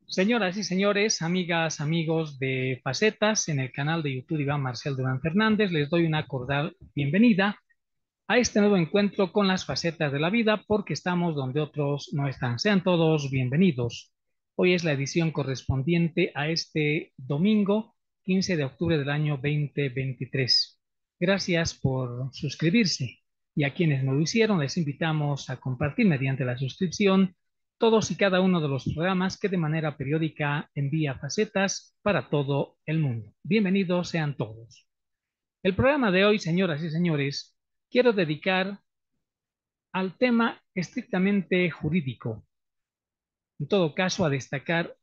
Señoras y señores, amigas, amigos de Facetas, en el canal de YouTube Iván Marcel Durán Fernández, les doy una cordial bienvenida a este nuevo encuentro con las facetas de la vida, porque estamos donde otros no están. Sean todos bienvenidos. Hoy es la edición correspondiente a este domingo 15 de octubre del año 2023. Gracias por suscribirse y a quienes no lo hicieron les invitamos a compartir mediante la suscripción todos y cada uno de los programas que de manera periódica envía Facetas para todo el mundo. Bienvenidos sean todos. El programa de hoy, señoras y señores, quiero dedicar al tema estrictamente jurídico, en todo caso a destacar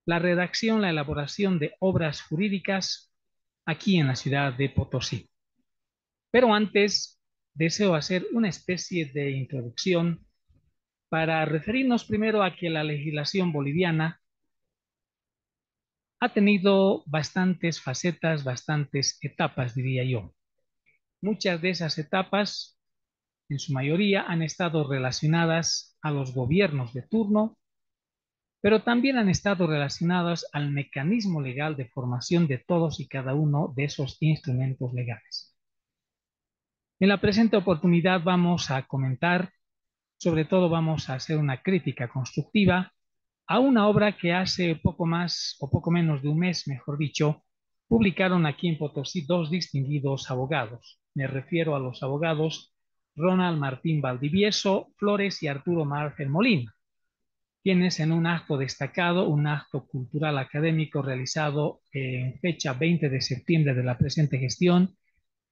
la redacción, la elaboración de obras jurídicas aquí en la ciudad de Potosí. Pero antes deseo hacer una especie de introducción para referirnos primero a que la legislación boliviana ha tenido bastantes facetas, bastantes etapas, diría yo. Muchas de esas etapas, en su mayoría, han estado relacionadas a los gobiernos de turno, pero también han estado relacionadas al mecanismo legal de formación de todos y cada uno de esos instrumentos legales. En la presente oportunidad vamos a comentar, sobre todo vamos a hacer una crítica constructiva a una obra que hace poco más o poco menos de un mes, mejor dicho, publicaron aquí en Potosí dos distinguidos abogados. Me refiero a los abogados Ronald Martín Valdivieso Flores y Arturo Margen Molina, quienes en un acto destacado, un acto cultural académico realizado en fecha 20 de septiembre de la presente gestión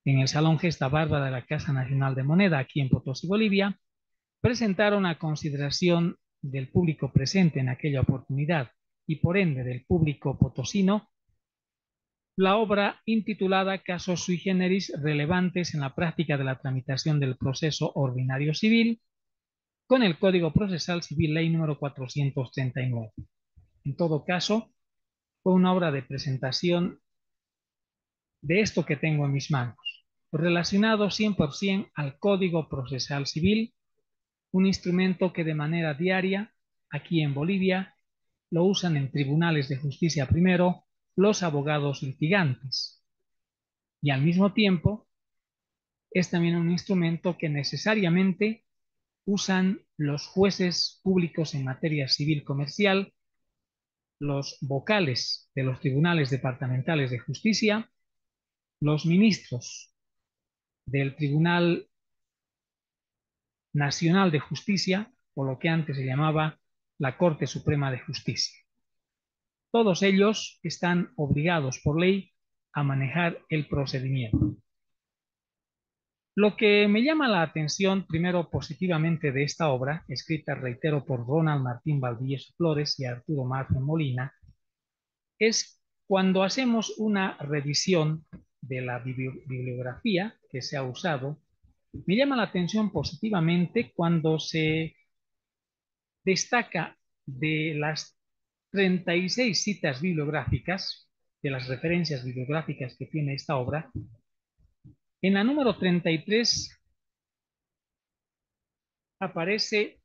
en el Salón Gesta Bárbara de la Casa Nacional de Moneda, aquí en Potosí, Bolivia, presentaron a consideración del público presente en aquella oportunidad y por ende del público potosino la obra intitulada Casos sui generis relevantes en la práctica de la tramitación del proceso ordinario civil con el Código Procesal Civil Ley número 439. En todo caso, fue una obra de presentación de esto que tengo en mis manos, relacionado 100% al Código Procesal Civil, un instrumento que de manera diaria, aquí en Bolivia, lo usan en tribunales de justicia primero los abogados litigantes. Y al mismo tiempo, es también un instrumento que necesariamente usan los jueces públicos en materia civil comercial, los vocales de los tribunales departamentales de justicia, los ministros del Tribunal Nacional de Justicia, o lo que antes se llamaba la Corte Suprema de Justicia. Todos ellos están obligados por ley a manejar el procedimiento. Lo que me llama la atención primero positivamente de esta obra, escrita, reitero, por Ronald Martín Valdivieso Flores y Arturo Margen Molina, es cuando hacemos una revisión de la bibliografía que se ha usado. Me llama la atención positivamente cuando se destaca de las 36 citas bibliográficas, de las referencias bibliográficas que tiene esta obra, en la número 33 aparece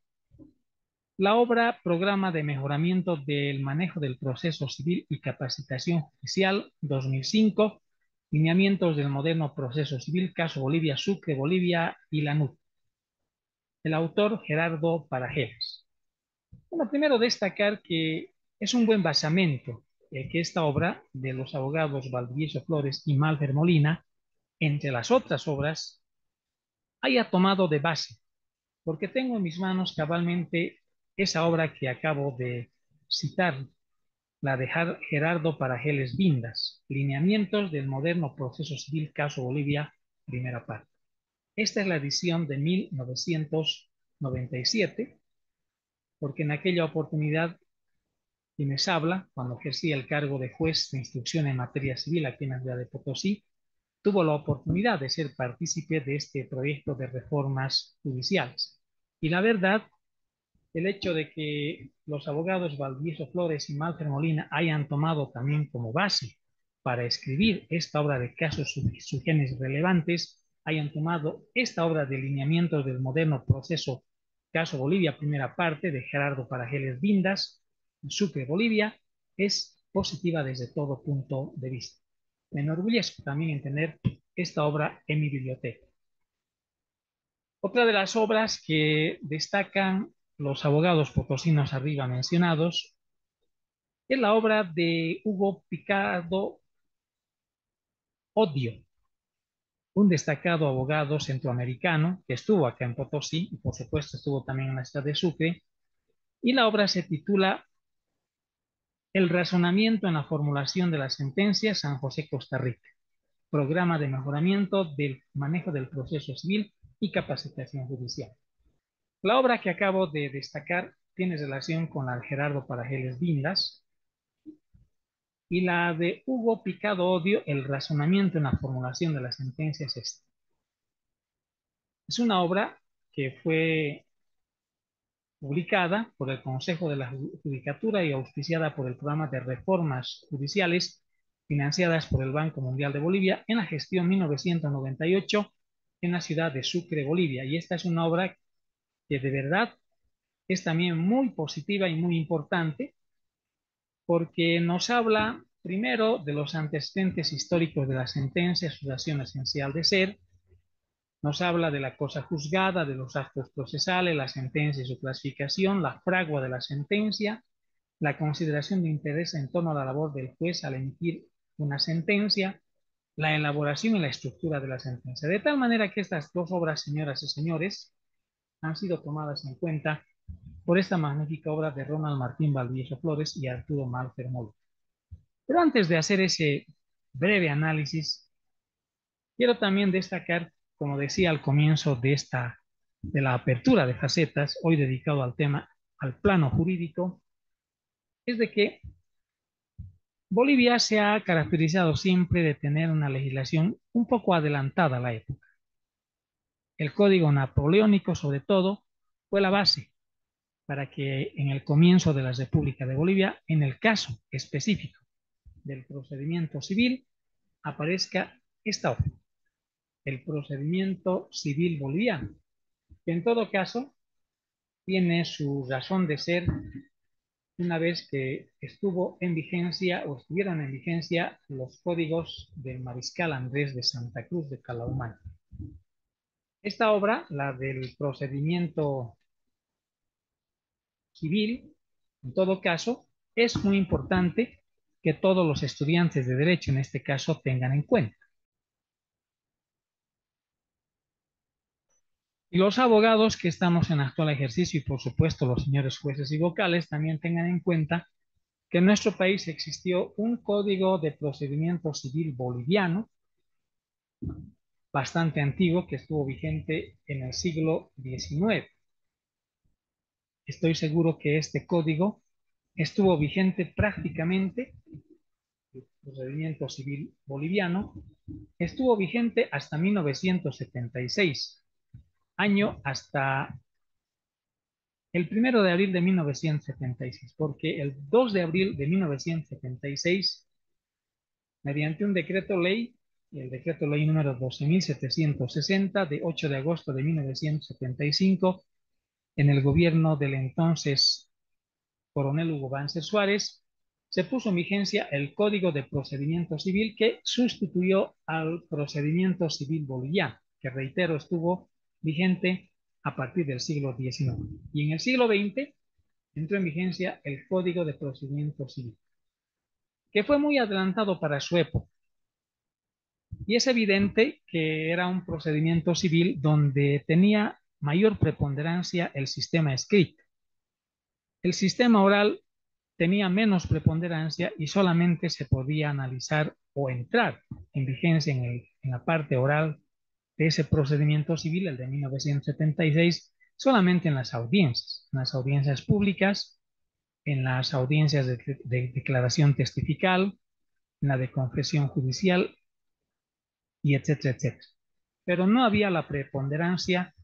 la obra Programa de Mejoramiento del Manejo del Proceso Civil y Capacitación Judicial 2005, Lineamientos del Moderno Proceso Civil, Caso Bolivia, Sucre, Bolivia y Lanús. El autor Gerardo Parajeles. Bueno, primero destacar que es un buen basamento que esta obra de los abogados Valdivieso Flores y Malfer Molina, entre las otras obras, haya tomado de base, porque tengo en mis manos cabalmente esa obra que acabo de citar, la de Gerardo Parajeles Vindas, Lineamientos del Moderno Proceso Civil, Caso Bolivia, primera parte. Esta es la edición de 1997, porque en aquella oportunidad quienes habla, cuando ejercía el cargo de juez de instrucción en materia civil aquí en la ciudad de Potosí, tuvo la oportunidad de ser partícipe de este proyecto de reformas judiciales. Y la verdad, el hecho de que los abogados Valdivieso Flores y Malfer Molina hayan tomado también como base para escribir esta obra de casos sui relevantes, hayan tomado esta obra de lineamientos del moderno proceso Caso Bolivia, primera parte, de Gerardo Parajeles Vindas, Sucre, Bolivia, es positiva desde todo punto de vista. Me enorgullezco también en tener esta obra en mi biblioteca. Otra de las obras que destacan los abogados potosinos arriba mencionados es la obra de Hugo Picardo Odio, un destacado abogado centroamericano que estuvo acá en Potosí y por supuesto estuvo también en la ciudad de Sucre, y la obra se titula El razonamiento en la formulación de la sentencia San José, Costa Rica, programa de mejoramiento del manejo del proceso civil y capacitación judicial. La obra que acabo de destacar tiene relación con la de Gerardo Parajeles Vindas, y la de Hugo Picado Odio, El razonamiento en la formulación de las sentencias. Es una obra que fue publicada por el Consejo de la Judicatura y auspiciada por el Programa de Reformas Judiciales financiadas por el Banco Mundial de Bolivia en la gestión 1998 en la ciudad de Sucre, Bolivia. Y esta es una obra que de verdad es también muy positiva y muy importante porque nos habla primero de los antecedentes históricos de la sentencia, su razón esencial de ser, nos habla de la cosa juzgada, de los actos procesales, la sentencia y su clasificación, la fragua de la sentencia, la consideración de interés en torno a la labor del juez al emitir una sentencia, la elaboración y la estructura de la sentencia. De tal manera que estas dos obras, señoras y señores, han sido tomadas en cuenta por esta magnífica obra de Ronald Martín Valdivieso Flores y Arturo Malfer Molo. Pero antes de hacer ese breve análisis, quiero también destacar, como decía al comienzo de la apertura de facetas, hoy dedicado al tema, al plano jurídico, es de que Bolivia se ha caracterizado siempre de tener una legislación un poco adelantada a la época. El Código Napoleónico, sobre todo, fue la base para que en el comienzo de la República de Bolivia, en el caso específico del procedimiento civil, aparezca esta obra, el procedimiento civil boliviano, que en todo caso tiene su razón de ser una vez que estuvo en vigencia o estuvieron en vigencia los códigos del mariscal Andrés de Santa Cruz de Calahumán. Esta obra, la del procedimiento civil, en todo caso, es muy importante que todos los estudiantes de derecho, en este caso, tengan en cuenta. Y los abogados que estamos en actual ejercicio y por supuesto los señores jueces y vocales también tengan en cuenta que en nuestro país existió un código de procedimiento civil boliviano bastante antiguo que estuvo vigente en el siglo XIX. Estoy seguro que este código estuvo vigente prácticamente, el procedimiento civil boliviano, estuvo vigente hasta 1976, año hasta el 1 de abril de 1976, porque el 2 de abril de 1976, mediante un decreto ley, el decreto ley número 12.760 de 8 de agosto de 1975, en el gobierno del entonces coronel Hugo Banzer Suárez, se puso en vigencia el Código de Procedimiento Civil que sustituyó al procedimiento civil boliviano, que reitero estuvo vigente a partir del siglo XIX. Y en el siglo XX entró en vigencia el Código de Procedimiento Civil, que fue muy adelantado para su época. Y es evidente que era un procedimiento civil donde tenía mayor preponderancia el sistema escrito. El sistema oral tenía menos preponderancia y solamente se podía analizar o entrar en vigencia en la parte oral de ese procedimiento civil, el de 1976, solamente en las audiencias públicas, en las audiencias de declaración testifical, en la de confesión judicial y etcétera, etcétera. Pero no había la preponderancia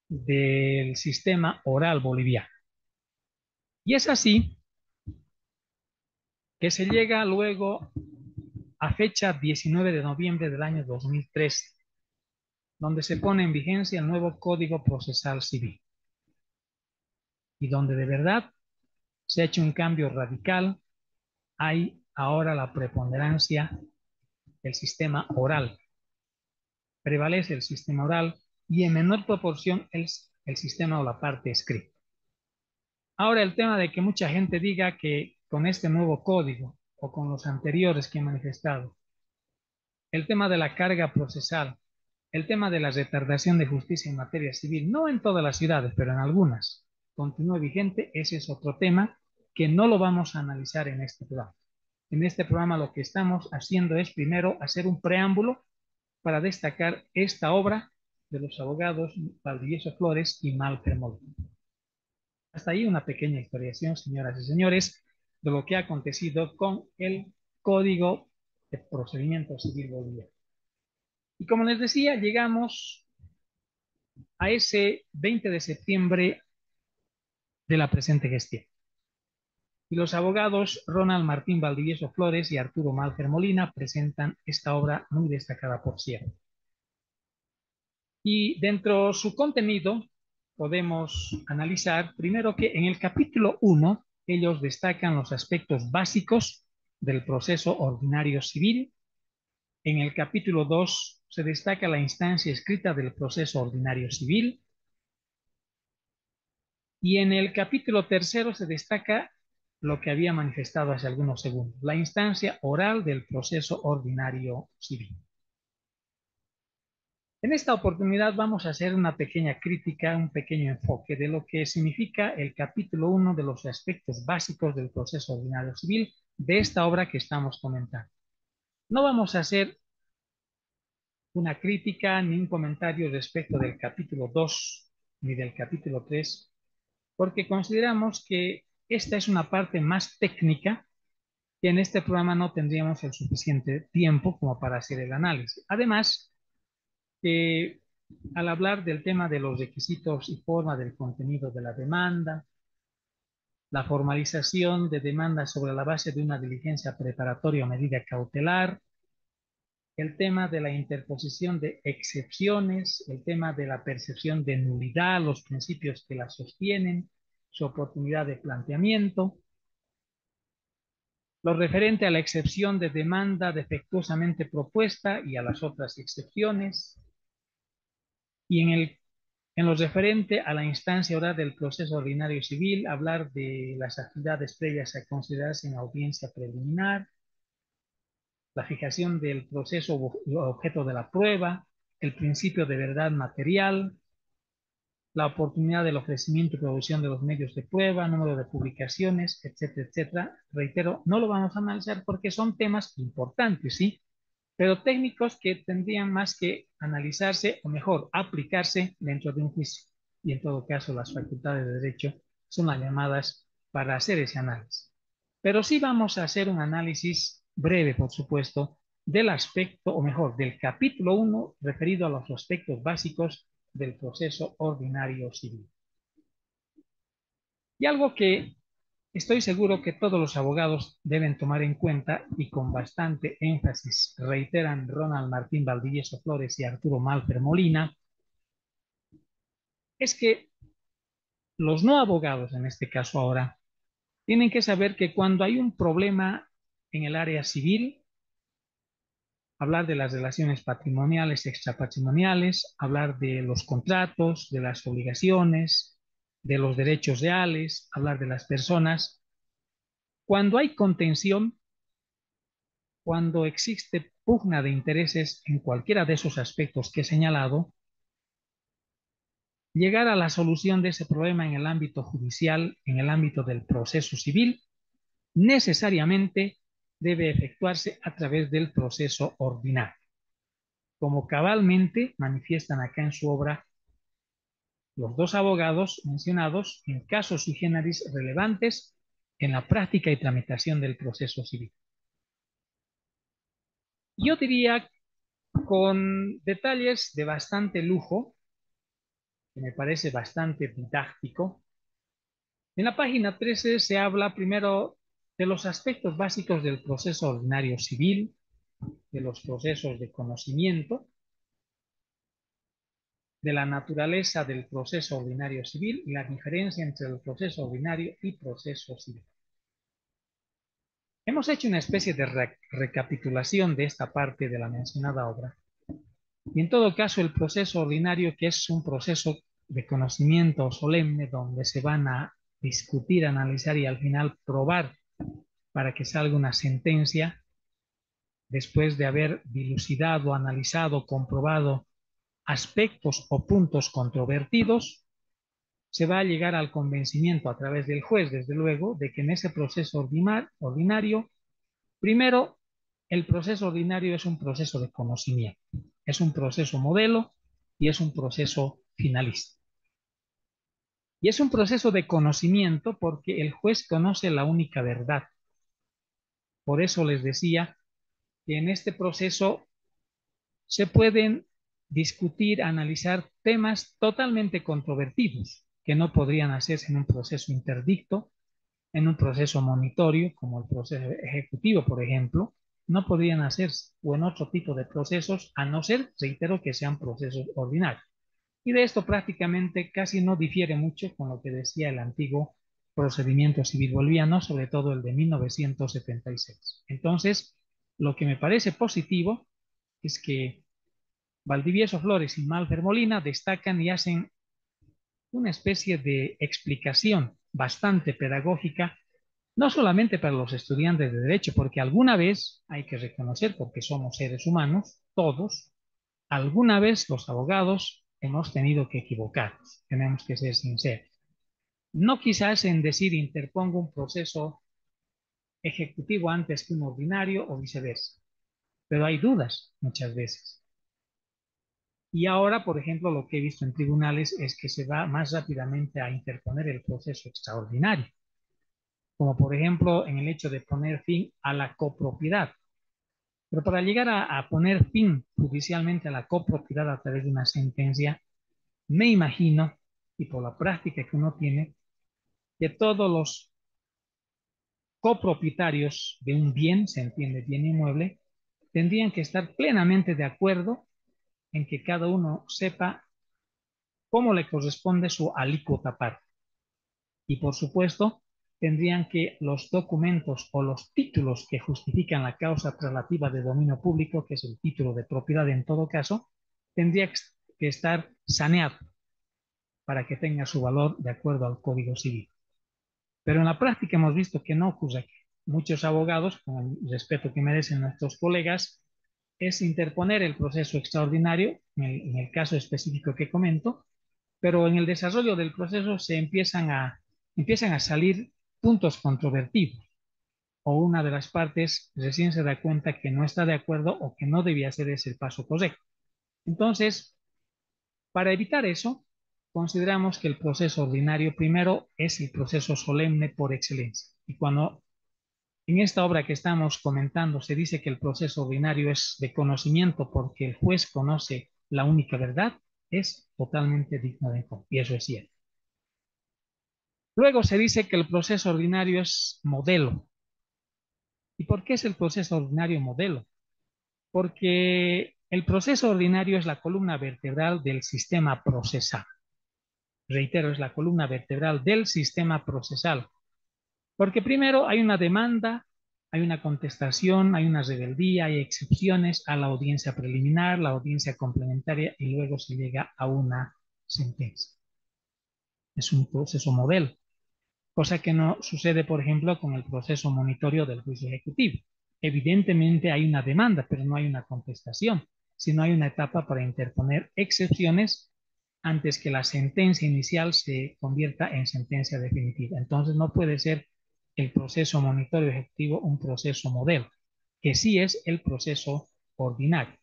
del sistema oral boliviano. Y es así que se llega luego a fecha 19 de noviembre del año 2013, donde se pone en vigencia el nuevo Código Procesal Civil y donde de verdad se ha hecho un cambio radical. Hay ahora la preponderancia del sistema oral. Prevalece el sistema oral y en menor proporción el sistema o la parte escrita. Ahora el tema de que mucha gente diga que con este nuevo código o con los anteriores que he manifestado, el tema de la carga procesal, el tema de la retardación de justicia en materia civil, no en todas las ciudades, pero en algunas, continúa vigente. Ese es otro tema que no lo vamos a analizar en este programa. En este programa lo que estamos haciendo es primero hacer un preámbulo para destacar esta obra de los abogados Valdivieso Flores y Malfer Molina. Hasta ahí una pequeña historiación, señoras y señores, de lo que ha acontecido con el Código de Procedimiento Civil Boliviano. Y como les decía, llegamos a ese 20 de septiembre de la presente gestión. Y los abogados Ronald Martín Valdivieso Flores y Arturo Malfer Molina presentan esta obra muy destacada, por cierto. Y dentro de su contenido podemos analizar primero que en el capítulo 1 ellos destacan los aspectos básicos del proceso ordinario civil. En el capítulo 2 se destaca la instancia escrita del proceso ordinario civil. Y en el capítulo 3 se destaca lo que había manifestado hace algunos segundos, la instancia oral del proceso ordinario civil. En esta oportunidad vamos a hacer una pequeña crítica, un pequeño enfoque de lo que significa el capítulo 1 de los aspectos básicos del proceso ordinario civil de esta obra que estamos comentando. No vamos a hacer una crítica ni un comentario respecto del capítulo 2 ni del capítulo 3, porque consideramos que esta es una parte más técnica que en este programa no tendríamos el suficiente tiempo como para hacer el análisis. Además, al hablar del tema de los requisitos y forma del contenido de la demanda, la formalización de demanda sobre la base de una diligencia preparatoria o medida cautelar, el tema de la interposición de excepciones, el tema de la percepción de nulidad, los principios que la sostienen, su oportunidad de planteamiento, lo referente a la excepción de demanda defectuosamente propuesta y a las otras excepciones, y en lo referente a la instancia oral del proceso ordinario civil, hablar de las actividades previas a considerarse en audiencia preliminar, la fijación del proceso objeto de la prueba, el principio de verdad material, la oportunidad del ofrecimiento y producción de los medios de prueba, número de publicaciones, etcétera, etcétera. Reitero, no lo vamos a analizar porque son temas importantes, ¿sí? Pero técnicos que tendrían más que analizarse o mejor aplicarse dentro de un juicio. Y en todo caso las facultades de derecho son las llamadas para hacer ese análisis. Pero sí vamos a hacer un análisis breve, por supuesto, del aspecto, o mejor, del capítulo 1 referido a los aspectos básicos del proceso ordinario civil. Y algo que estoy seguro que todos los abogados deben tomar en cuenta y con bastante énfasis reiteran Ronald Martín Valdivieso Flores y Arturo Malfer Molina, es que los no abogados, en este caso ahora, tienen que saber que cuando hay un problema en el área civil, hablar de las relaciones patrimoniales, extrapatrimoniales, hablar de los contratos, de las obligaciones, de los derechos reales, hablar de las personas. Cuando hay contención, cuando existe pugna de intereses en cualquiera de esos aspectos que he señalado, llegar a la solución de ese problema en el ámbito judicial, en el ámbito del proceso civil, necesariamente debe efectuarse a través del proceso ordinario, como cabalmente manifiestan acá en su obra los dos abogados mencionados en casos sui generis relevantes en la práctica y tramitación del proceso civil. Yo diría con detalles de bastante lujo, que me parece bastante didáctico. En la página 13 se habla primero de los aspectos básicos del proceso ordinario civil, de los procesos de conocimiento. de la naturaleza del proceso ordinario civil y la diferencia entre el proceso ordinario y proceso civil. Hemos hecho una especie de recapitulación de esta parte de la mencionada obra. Y en todo caso, el proceso ordinario, que es un proceso de conocimiento solemne donde se van a discutir, analizar y al final probar para que salga una sentencia, después de haber dilucidado, analizado, comprobado aspectos o puntos controvertidos, se va a llegar al convencimiento a través del juez, desde luego, de que en ese proceso ordinario, primero, el proceso ordinario es un proceso de conocimiento, es un proceso modelo y es un proceso finalista. Y es un proceso de conocimiento porque el juez conoce la única verdad. Por eso les decía que en este proceso se pueden discutir, analizar temas totalmente controvertidos que no podrían hacerse en un proceso interdicto, en un proceso monitorio, como el proceso ejecutivo, por ejemplo, no podrían hacerse, o en otro tipo de procesos, a no ser, reitero, que sean procesos ordinarios. Y de esto prácticamente casi no difiere mucho con lo que decía el antiguo procedimiento civil boliviano, sobre todo el de 1976. Entonces, lo que me parece positivo es que Valdivieso Flores y Malfer Molina destacan y hacen una especie de explicación bastante pedagógica, no solamente para los estudiantes de Derecho, porque alguna vez hay que reconocer, porque somos seres humanos, todos, alguna vez los abogados hemos tenido que equivocarnos, tenemos que ser sinceros. No quizás en decir interpongo un proceso ejecutivo antes que un ordinario o viceversa, pero hay dudas muchas veces. Y ahora, por ejemplo, lo que he visto en tribunales es que se va más rápidamente a interponer el proceso extraordinario, como por ejemplo en el hecho de poner fin a la copropiedad. Pero para llegar a poner fin judicialmente a la copropiedad a través de una sentencia, me imagino, y por la práctica que uno tiene, que todos los copropietarios de un bien, se entiende bien inmueble, tendrían que estar plenamente de acuerdo en que cada uno sepa cómo le corresponde su alícuota parte. Y por supuesto, tendrían que los documentos o los títulos que justifican la causa traslativa de dominio público, que es el título de propiedad en todo caso, tendría que estar saneado para que tenga su valor de acuerdo al Código Civil. Pero en la práctica hemos visto que no ocurre. Muchos abogados, con el respeto que merecen nuestros colegas, es interponer el proceso extraordinario, en el caso específico que comento, pero en el desarrollo del proceso se empiezan a salir puntos controvertidos o una de las partes recién se da cuenta que no está de acuerdo o que no debía hacer ese paso correcto. Entonces, para evitar eso, consideramos que el proceso ordinario primero es el proceso solemne por excelencia. Y cuando en esta obra que estamos comentando se dice que el proceso ordinario es de conocimiento porque el juez conoce la única verdad, es totalmente digno de enfoque. Y eso es cierto. Luego se dice que el proceso ordinario es modelo. ¿Y por qué es el proceso ordinario modelo? Porque el proceso ordinario es la columna vertebral del sistema procesal. Reitero, es la columna vertebral del sistema procesal. Porque primero hay una demanda, hay una contestación, hay una rebeldía, hay excepciones a la audiencia preliminar, la audiencia complementaria y luego se llega a una sentencia. Es un proceso modelo, cosa que no sucede, por ejemplo, con el proceso monitorio del juicio ejecutivo. Evidentemente hay una demanda, pero no hay una contestación, sino hay una etapa para interponer excepciones antes que la sentencia inicial se convierta en sentencia definitiva. Entonces no puede ser el proceso monitorio ejecutivo un proceso modelo, que sí es el proceso ordinario.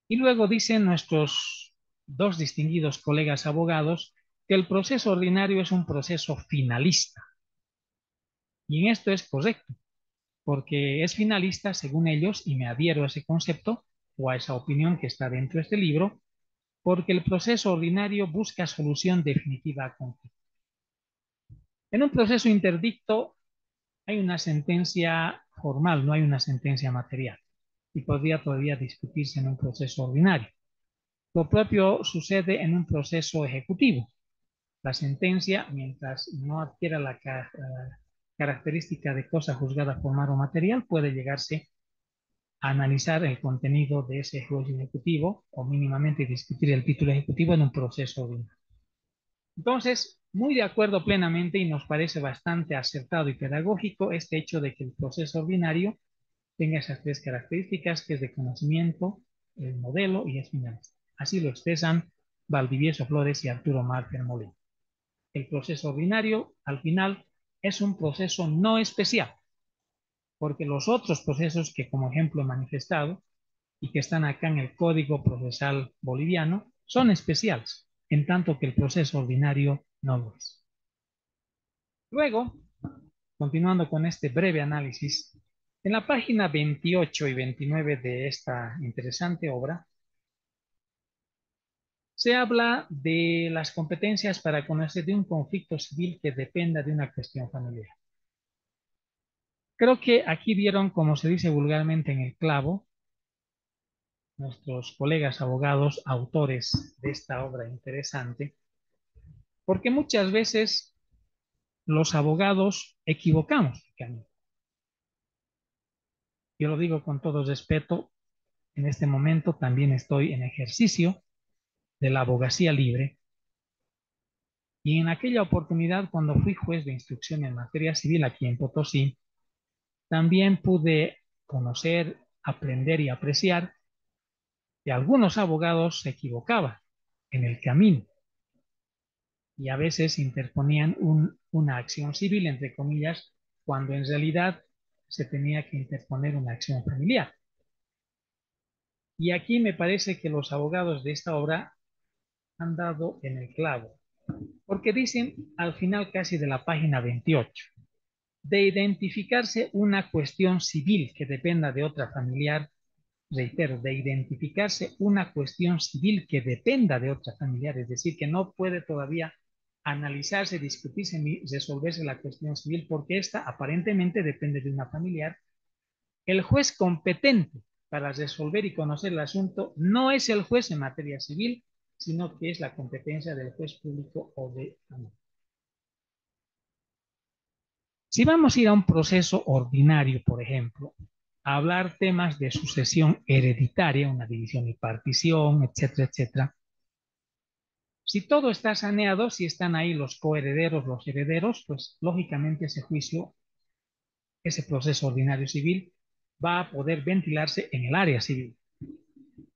Y luego dicen nuestros dos distinguidos colegas abogados que el proceso ordinario es un proceso finalista. Y en esto es correcto, porque es finalista según ellos, y me adhiero a ese concepto o a esa opinión que está dentro de este libro, porque el proceso ordinario busca solución definitiva a conflicto. En un proceso interdicto hay una sentencia formal, no hay una sentencia material, y podría todavía discutirse en un proceso ordinario. Lo propio sucede en un proceso ejecutivo. La sentencia, mientras no adquiera la característica de cosa juzgada formal o material, puede llegarse a analizar el contenido de ese juicio ejecutivo o mínimamente discutir el título ejecutivo en un proceso ordinario. Entonces, muy de acuerdo plenamente y nos parece bastante acertado y pedagógico este hecho de que el proceso ordinario tenga esas tres características, que es de conocimiento, el modelo y es finalista. Así lo expresan Valdivieso Flores y Arturo Márquez Molina. El proceso ordinario, al final, es un proceso no especial, porque los otros procesos que como ejemplo he manifestado y que están acá en el Código Procesal Boliviano son especiales, en tanto que el proceso ordinario no lo es. Luego, continuando con este breve análisis, en la página 28 y 29 de esta interesante obra, se habla de las competencias para conocer de un conflicto civil que dependa de una cuestión familiar. Creo que aquí vieron, como se dice vulgarmente, en el clavo, nuestros colegas abogados, autores de esta obra interesante, porque muchas veces los abogados equivocamos. Yo lo digo con todo respeto, en este momento también estoy en ejercicio de la abogacía libre y en aquella oportunidad cuando fui juez de instrucción en materia civil aquí en Potosí, también pude conocer, aprender y apreciar que algunos abogados se equivocaban en el camino y a veces interponían una acción civil, entre comillas, cuando en realidad se tenía que interponer una acción familiar. Y aquí me parece que los abogados de esta obra han dado en el clavo, porque dicen al final casi de la página 28, de identificarse una cuestión civil que dependa de otra familiar, reitero, de identificarse una cuestión civil que dependa de otra familiar, es decir, que no puede todavía analizarse, discutirse ni resolverse la cuestión civil porque esta aparentemente depende de una familiar. El juez competente para resolver y conocer el asunto no es el juez en materia civil, sino que es la competencia del juez público o de familia. Si vamos a ir a un proceso ordinario, por ejemplo, a hablar temas de sucesión hereditaria, una división y partición, etcétera, etcétera, si todo está saneado, si están ahí los coherederos, los herederos, pues lógicamente ese juicio, ese proceso ordinario civil, va a poder ventilarse en el área civil.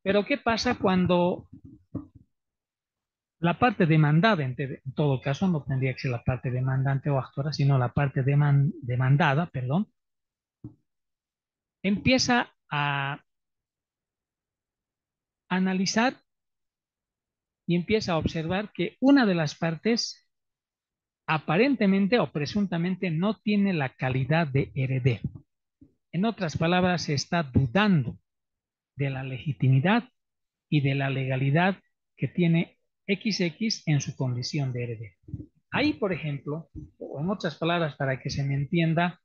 Pero ¿qué pasa cuando la parte demandada, en todo caso, no tendría que ser la parte demandante o actora, sino la parte demandada, perdón, empieza a analizar y empieza a observar que una de las partes aparentemente o presuntamente no tiene la calidad de heredero? En otras palabras, se está dudando de la legitimidad y de la legalidad que tiene XX en su condición de heredero. Ahí, por ejemplo, o en otras palabras, para que se me entienda,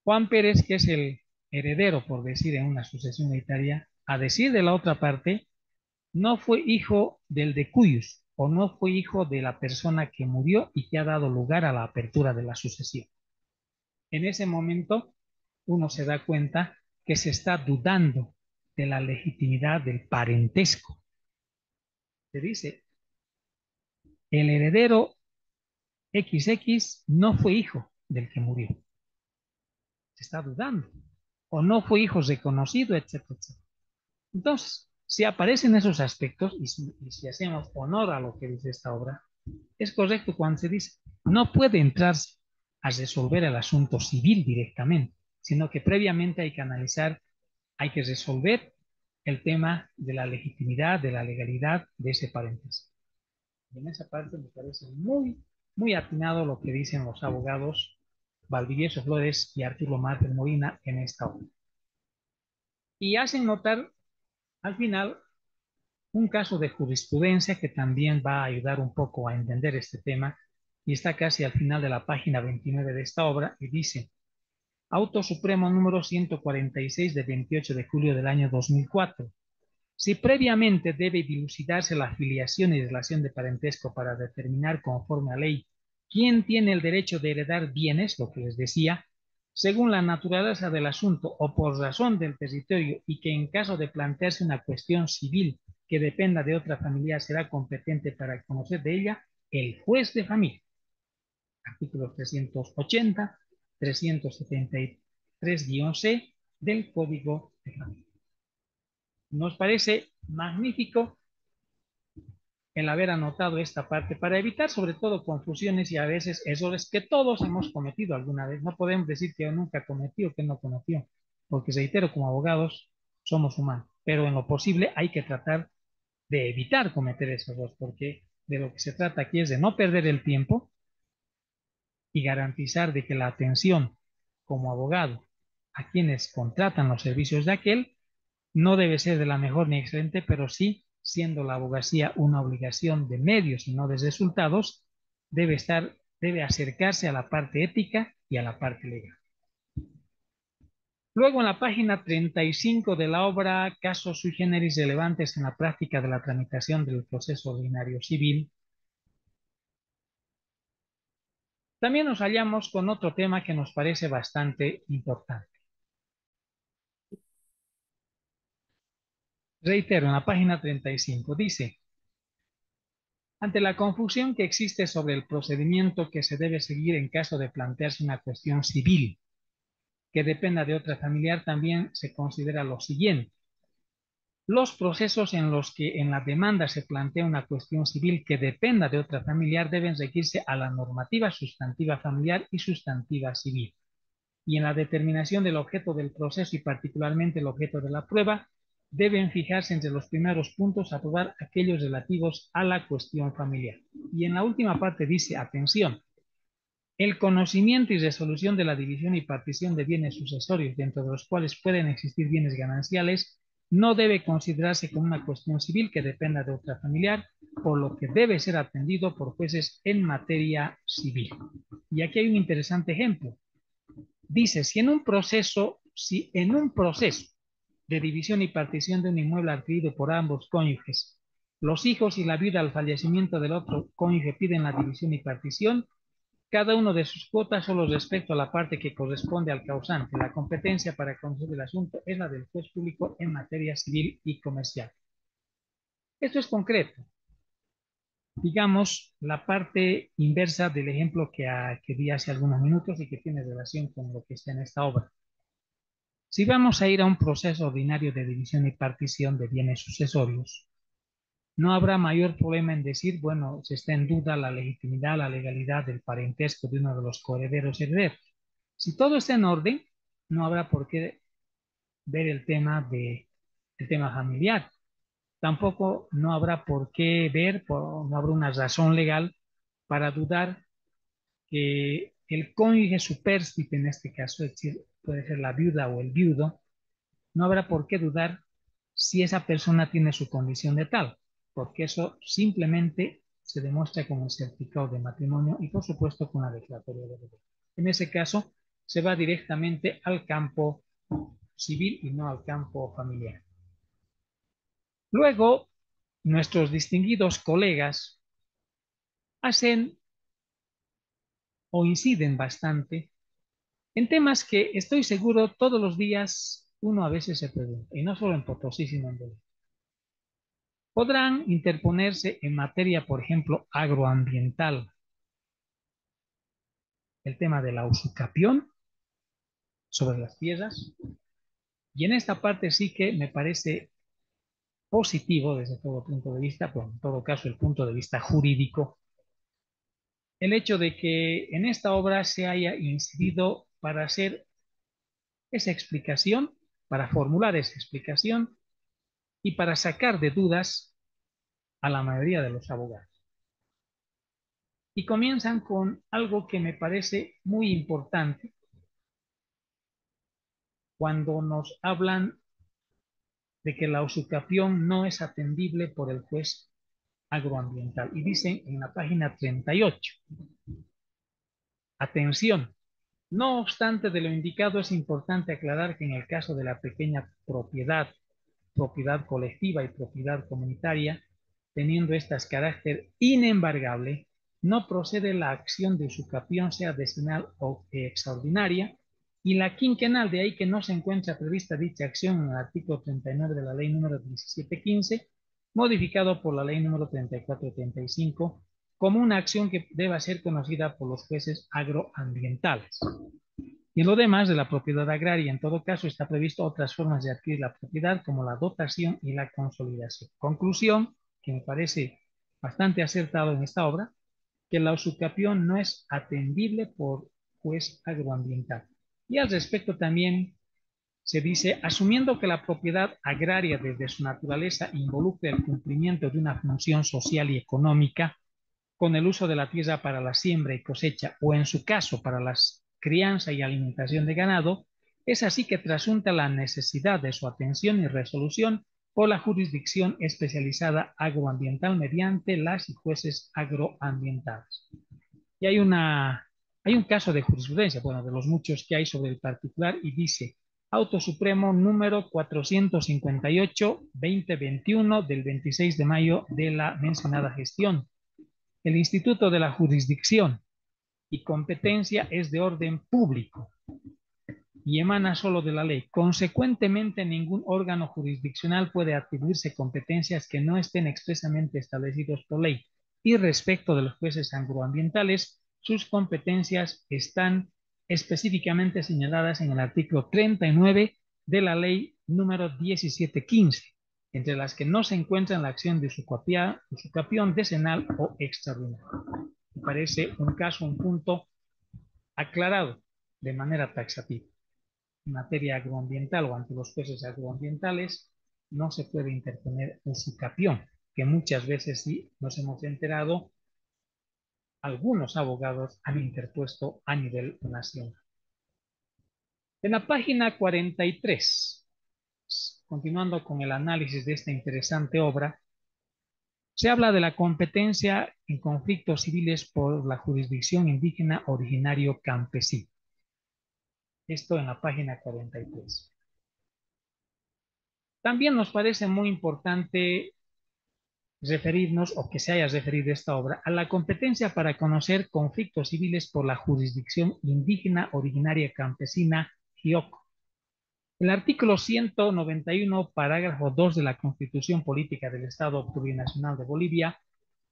Juan Pérez, que es el heredero, por decir, en una sucesión hereditaria, a decir de la otra parte, no fue hijo del decuyus o no fue hijo de la persona que murió y que ha dado lugar a la apertura de la sucesión. En ese momento, uno se da cuenta que se está dudando de la legitimidad del parentesco. Se dice, el heredero XX no fue hijo del que murió. Se está dudando. O no fue hijo reconocido, etcétera, etcétera. Entonces, si aparecen esos aspectos y si hacemos honor a lo que dice esta obra, es correcto cuando se dice, no puede entrarse a resolver el asunto civil directamente, sino que previamente hay que analizar, hay que resolver el tema de la legitimidad, de la legalidad de ese paréntesis. Y en esa parte me parece muy, muy atinado lo que dicen los abogados Valdivieso Flores y Arturo Márquez Molina en esta obra. Y hacen notar al final un caso de jurisprudencia que también va a ayudar un poco a entender este tema y está casi al final de la página 29 de esta obra y dice: Auto Supremo número 146 de 28 de julio del año 2004. Si previamente debe dilucidarse la filiación y relación de parentesco para determinar conforme a ley quién tiene el derecho de heredar bienes, lo que les decía, según la naturaleza del asunto o por razón del territorio y que en caso de plantearse una cuestión civil que dependa de otra familia será competente para conocer de ella el juez de familia. Artículos 380, 373-C del Código de Familia. Nos parece magnífico el haber anotado esta parte para evitar sobre todo confusiones y a veces errores que todos hemos cometido alguna vez. No podemos decir que yo nunca cometí o que no cometió, porque reitero, como abogados somos humanos, pero en lo posible hay que tratar de evitar cometer esos errores, porque de lo que se trata aquí es de no perder el tiempo y garantizar de que la atención como abogado a quienes contratan los servicios de aquel no debe ser de la mejor ni excelente, pero sí, siendo la abogacía una obligación de medios y no de resultados, debe acercarse a la parte ética y a la parte legal. Luego, en la página 35 de la obra Casos sui generis relevantes en la práctica de la tramitación del proceso ordinario civil, también nos hallamos con otro tema que nos parece bastante importante. Reitero, en la página 35 dice: ante la confusión que existe sobre el procedimiento que se debe seguir en caso de plantearse una cuestión civil que dependa de otra familiar, también se considera lo siguiente. Los procesos en los que en la demanda se plantea una cuestión civil que dependa de otra familiar deben seguirse a la normativa sustantiva familiar y sustantiva civil. Y en la determinación del objeto del proceso y particularmente el objeto de la prueba, deben fijarse entre los primeros puntos a probar aquellos relativos a la cuestión familiar. Y en la última parte dice, atención, el conocimiento y resolución de la división y partición de bienes sucesorios, dentro de los cuales pueden existir bienes gananciales, no debe considerarse como una cuestión civil que dependa de otra familiar, por lo que debe ser atendido por jueces en materia civil. Y aquí hay un interesante ejemplo. Dice, si en un proceso de división y partición de un inmueble adquirido por ambos cónyuges, los hijos y la viuda al fallecimiento del otro cónyuge piden la división y partición, cada uno de sus cuotas solo respecto a la parte que corresponde al causante. La competencia para conocer el asunto es la del juez público en materia civil y comercial. Esto es concreto. Digamos, la parte inversa del ejemplo que di hace algunos minutos y que tiene relación con lo que está en esta obra. Si vamos a ir a un proceso ordinario de división y partición de bienes sucesorios, no habrá mayor problema en decir, bueno, se está en duda la legitimidad, la legalidad del parentesco de uno de los coherederos herederos. Si todo está en orden, no habrá por qué ver el tema familiar. Tampoco no habrá por qué ver, no habrá una razón legal para dudar que el cónyuge supérstite, en este caso, es decir, puede ser la viuda o el viudo, no habrá por qué dudar si esa persona tiene su condición de tal, porque eso simplemente se demuestra con el certificado de matrimonio y por supuesto con la declaratoria de herencia. En ese caso, se va directamente al campo civil y no al campo familiar. Luego, nuestros distinguidos colegas hacen o inciden bastante en temas que estoy seguro todos los días uno a veces se pregunta, y no solo en Potosí, sino en Bolivia. Podrán interponerse en materia, por ejemplo, agroambiental, el tema de la usucapión sobre las tierras, y en esta parte sí que me parece positivo desde todo punto de vista, pero en todo caso el punto de vista jurídico, el hecho de que en esta obra se haya incidido para hacer esa explicación, para formular esa explicación y para sacar de dudas a la mayoría de los abogados. Y comienzan con algo que me parece muy importante cuando nos hablan de que la usucapión no es atendible por el juez agroambiental. Y dicen en la página 38, atención, no obstante de lo indicado es importante aclarar que en el caso de la pequeña propiedad propiedad colectiva y propiedad comunitaria, teniendo estas carácter inembargable, no procede la acción de usucapión, sea decenal o extraordinaria, y la quinquenal, de ahí que no se encuentra prevista dicha acción en el artículo 39 de la ley número 1715, modificado por la ley número 3435, como una acción que deba ser conocida por los jueces agroambientales. Y en lo demás de la propiedad agraria, en todo caso, está previsto otras formas de adquirir la propiedad, como la dotación y la consolidación. Conclusión, que me parece bastante acertado en esta obra, que la usucapión no es atendible por juez agroambiental. Y al respecto también se dice, asumiendo que la propiedad agraria desde su naturaleza involucra el cumplimiento de una función social y económica, con el uso de la tierra para la siembra y cosecha, o en su caso para la crianza y alimentación de ganado, es así que trasunta la necesidad de su atención y resolución por la jurisdicción especializada agroambiental mediante las y jueces agroambientales. Y hay un caso de jurisprudencia, bueno, de los muchos que hay sobre el particular, y dice, Auto Supremo número 458-2021 del 26 de mayo de la mencionada gestión. El Instituto de la Jurisdicción y competencia es de orden público y emana solo de la ley. Consecuentemente, ningún órgano jurisdiccional puede atribuirse competencias que no estén expresamente establecidos por ley. Y respecto de los jueces agroambientales, sus competencias están específicamente señaladas en el artículo 39 de la ley número 1715, entre las que no se encuentran la acción de usucapión decenal o extraordinaria. Me parece un caso, un punto aclarado de manera taxativa. En materia agroambiental o ante los jueces agroambientales no se puede interponer usucapión, que muchas veces sí nos hemos enterado, algunos abogados han interpuesto a nivel nacional. En la página 43, continuando con el análisis de esta interesante obra, se habla de la competencia en conflictos civiles por la jurisdicción indígena originario campesino. Esto en la página 43. También nos parece muy importante referirnos, o que se haya referido esta obra, a la competencia para conocer conflictos civiles por la jurisdicción indígena originaria campesina GIOC. El artículo 191, parágrafo 2 de la Constitución Política del Estado Plurinacional de Bolivia,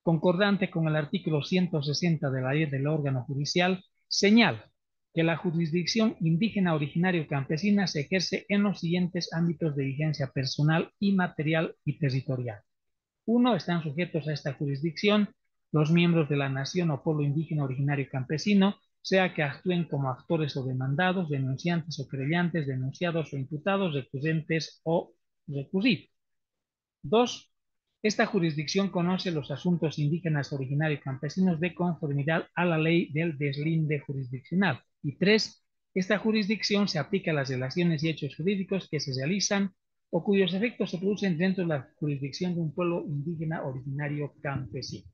concordante con el artículo 160 de la ley del órgano judicial, señala que la jurisdicción indígena originario campesina se ejerce en los siguientes ámbitos de vigencia personal, inmaterial y territorial. 1. Están sujetos a esta jurisdicción los miembros de la nación o pueblo indígena originario campesino, sea que actúen como actores o demandados, denunciantes o querellantes, denunciados o imputados, recurrentes o recurridos. 2. Esta jurisdicción conoce los asuntos indígenas originarios campesinos de conformidad a la ley del deslinde jurisdiccional. Y 3. Esta jurisdicción se aplica a las relaciones y hechos jurídicos que se realizan o cuyos efectos se producen dentro de la jurisdicción de un pueblo indígena originario campesino.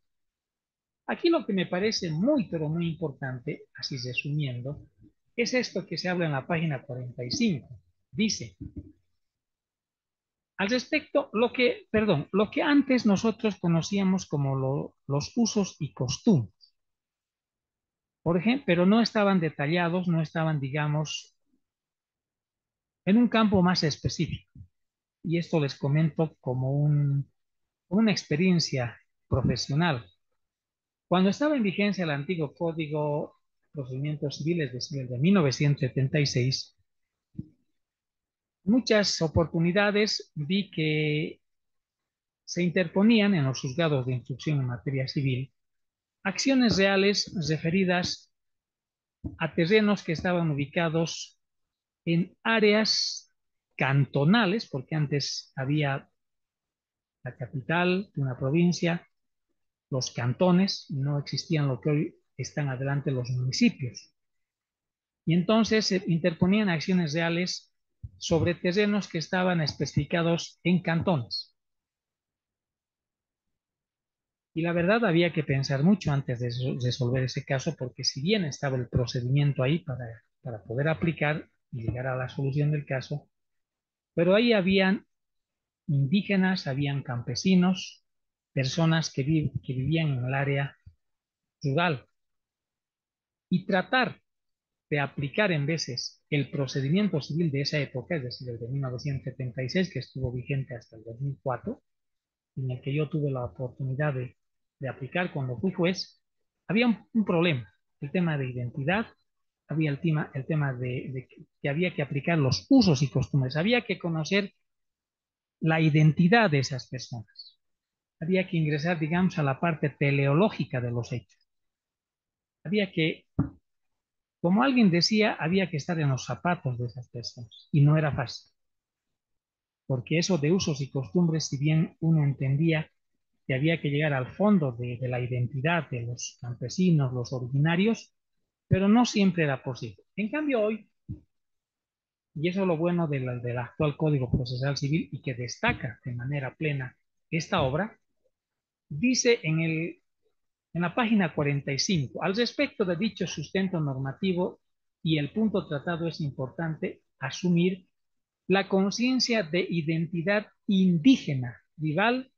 Aquí lo que me parece muy, pero muy importante, así resumiendo, es esto que se habla en la página 45. Dice, al respecto, lo que antes nosotros conocíamos como los usos y costumbres, por ejemplo, pero no estaban detallados, no estaban, digamos, en un campo más específico. Y esto les comento como una experiencia profesional. Cuando estaba en vigencia el antiguo Código de Procedimientos Civiles de 1976, muchas oportunidades vi que se interponían en los juzgados de instrucción en materia civil acciones reales referidas a terrenos que estaban ubicados en áreas cantonales, porque antes había la capital de una provincia, los cantones, no existían lo que hoy están adelante los municipios. Y entonces se interponían acciones reales sobre terrenos que estaban especificados en cantones. Y la verdad había que pensar mucho antes de resolver ese caso, porque si bien estaba el procedimiento ahí para poder aplicar y llegar a la solución del caso, pero ahí habían indígenas, habían campesinos, personas que vivían en el área rural. Y tratar de aplicar en veces el procedimiento civil de esa época, es decir, el de 1976, que estuvo vigente hasta el 2004, en el que yo tuve la oportunidad de aplicar cuando fui juez, había un problema, el tema de identidad, había el tema de que había que aplicar los usos y costumbres, había que conocer la identidad de esas personas, había que ingresar, digamos, a la parte teleológica de los hechos, había que, como alguien decía, había que estar en los zapatos de esas personas, y no era fácil, porque eso de usos y costumbres, si bien uno entendía que había que llegar al fondo de la identidad de los campesinos, los originarios, pero no siempre era posible. En cambio hoy, y eso es lo bueno del actual Código Procesal Civil y que destaca de manera plena esta obra, dice en la página 45, al respecto de dicho sustento normativo y el punto tratado es importante asumir la conciencia de identidad indígena, rival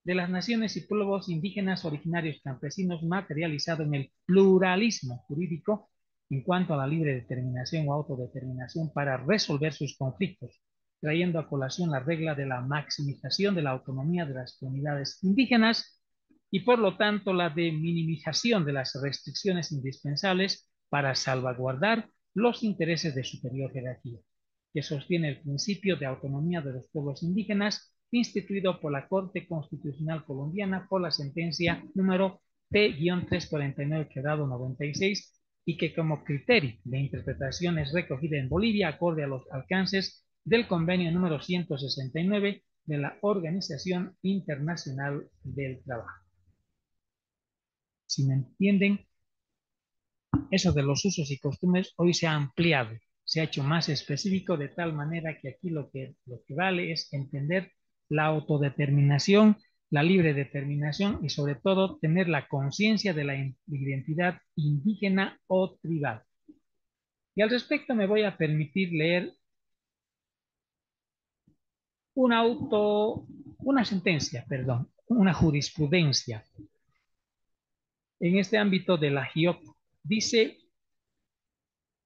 de las naciones y pueblos indígenas originarios campesinos materializado en el pluralismo jurídico en cuanto a la libre determinación o autodeterminación para resolver sus conflictos, trayendo a colación la regla de la maximización de la autonomía de las comunidades indígenas y por lo tanto la de minimización de las restricciones indispensables para salvaguardar los intereses de superior jerarquía, que sostiene el principio de autonomía de los pueblos indígenas instituido por la Corte Constitucional Colombiana por la sentencia número P-349-96 y que como criterio de interpretación es recogida en Bolivia acorde a los alcances del convenio número 169 de la Organización Internacional del Trabajo. Si me entienden, eso de los usos y costumbres hoy se ha ampliado, se ha hecho más específico de tal manera que aquí lo que vale es entender la autodeterminación, la libre determinación y sobre todo tener la conciencia de la identidad indígena o tribal. Y al respecto me voy a permitir leer una sentencia, perdón, una jurisprudencia en este ámbito de la GIOP. Dice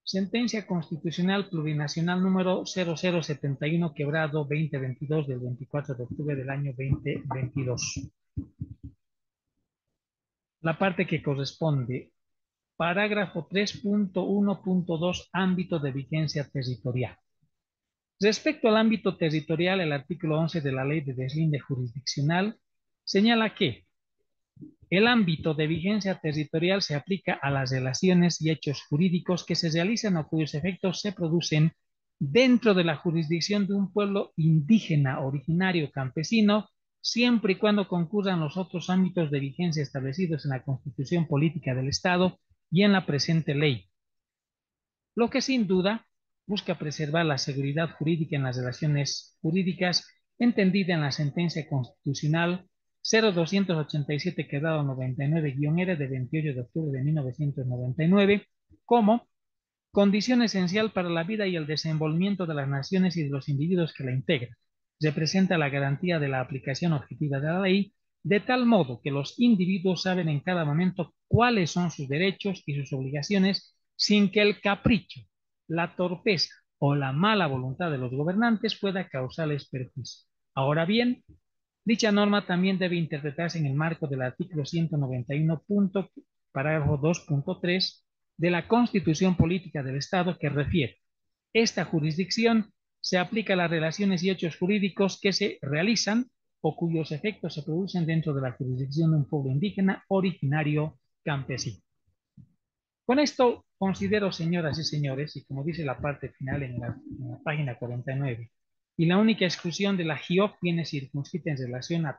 Sentencia Constitucional Plurinacional número 0071 quebrado 2022 del 24 de octubre del año 2022. La parte que corresponde, parágrafo 3.1.2, ámbito de vigencia territorial. Respecto al ámbito territorial, el artículo 11 de la Ley de Deslinde Jurisdiccional señala que el ámbito de vigencia territorial se aplica a las relaciones y hechos jurídicos que se realizan o cuyos efectos se producen dentro de la jurisdicción de un pueblo indígena, originario, campesino, siempre y cuando concurran los otros ámbitos de vigencia establecidos en la Constitución Política del Estado y en la presente ley, lo que sin duda busca preservar la seguridad jurídica en las relaciones jurídicas entendida en la sentencia constitucional 0287-99-R de 28 de octubre de 1999 como condición esencial para la vida y el desenvolvimiento de las naciones y de los individuos que la integran. Representa la garantía de la aplicación objetiva de la ley, de tal modo que los individuos saben en cada momento cuáles son sus derechos y sus obligaciones sin que el capricho, la torpeza o la mala voluntad de los gobernantes pueda causarles perjuicio. Ahora bien, dicha norma también debe interpretarse en el marco del artículo 191, parágrafo 2.3 de la Constitución Política del Estado que refiere: esta jurisdicción se aplica a las relaciones y hechos jurídicos que se realizan o cuyos efectos se producen dentro de la jurisdicción de un pueblo indígena originario campesino. Con esto considero, señoras y señores, y como dice la parte final en la página 49, y la única exclusión de la GIOP viene circunscrita en relación a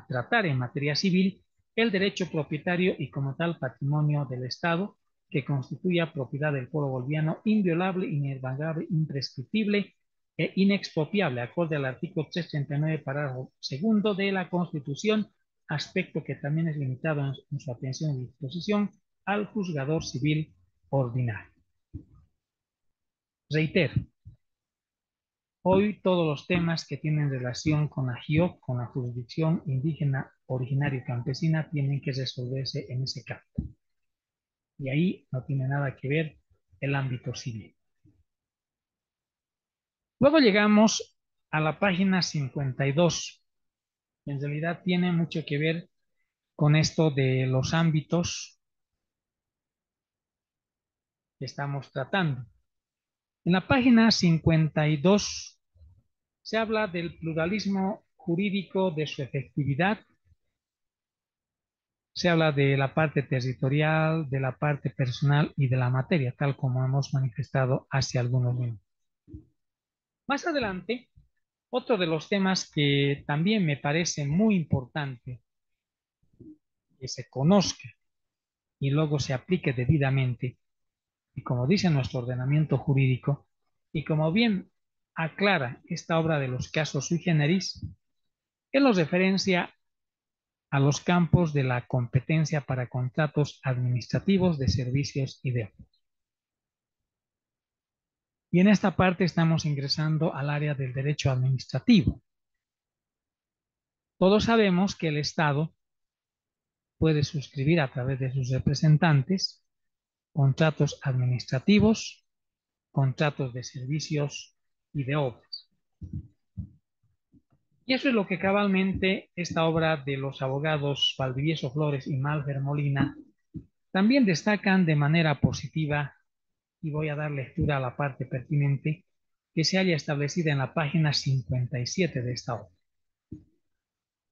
tratar en materia civil el derecho propietario y como tal patrimonio del Estado, que constituya propiedad del pueblo boliviano inviolable, inervagable, imprescriptible e inexpropiable, acorde al artículo 339, parágrafo segundo de la Constitución, aspecto que también es limitado en su atención y disposición al juzgador civil ordinario. Reitero, Hoy todos los temas que tienen relación con la GIOC, con la jurisdicción indígena, originaria y campesina, tienen que resolverse en ese campo. Y ahí no tiene nada que ver el ámbito civil. Luego llegamos a la página 52. En realidad tiene mucho que ver con esto de los ámbitos que estamos tratando. En la página 52 se habla del pluralismo jurídico, de su efectividad, se habla de la parte territorial, de la parte personal y de la materia, tal como hemos manifestado hace algunos minutos. Más adelante, otro de los temas que también me parece muy importante que se conozca y luego se aplique debidamente, y como dice nuestro ordenamiento jurídico, y como bien aclara esta obra de los casos sui generis, que nos referencia a los campos de la competencia para contratos administrativos de servicios y de obras. Y en esta parte estamos ingresando al área del derecho administrativo. Todos sabemos que el Estado puede suscribir a través de sus representantes contratos administrativos, contratos de servicios y de obras. Y eso es lo que cabalmente esta obra de los abogados Valdivieso Flores y Malver Molina también destacan de manera positiva, y voy a dar lectura a la parte pertinente que se haya establecida en la página 57 de esta obra.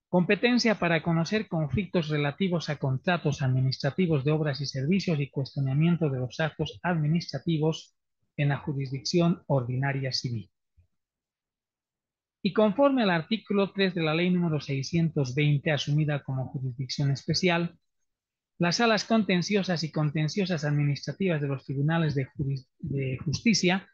Competencia para conocer conflictos relativos a contratos administrativos de obras y servicios y cuestionamiento de los actos administrativos en la jurisdicción ordinaria civil. Y conforme al artículo 3 de la ley número 620, asumida como jurisdicción especial, las salas contenciosas y contenciosas administrativas de los tribunales de justicia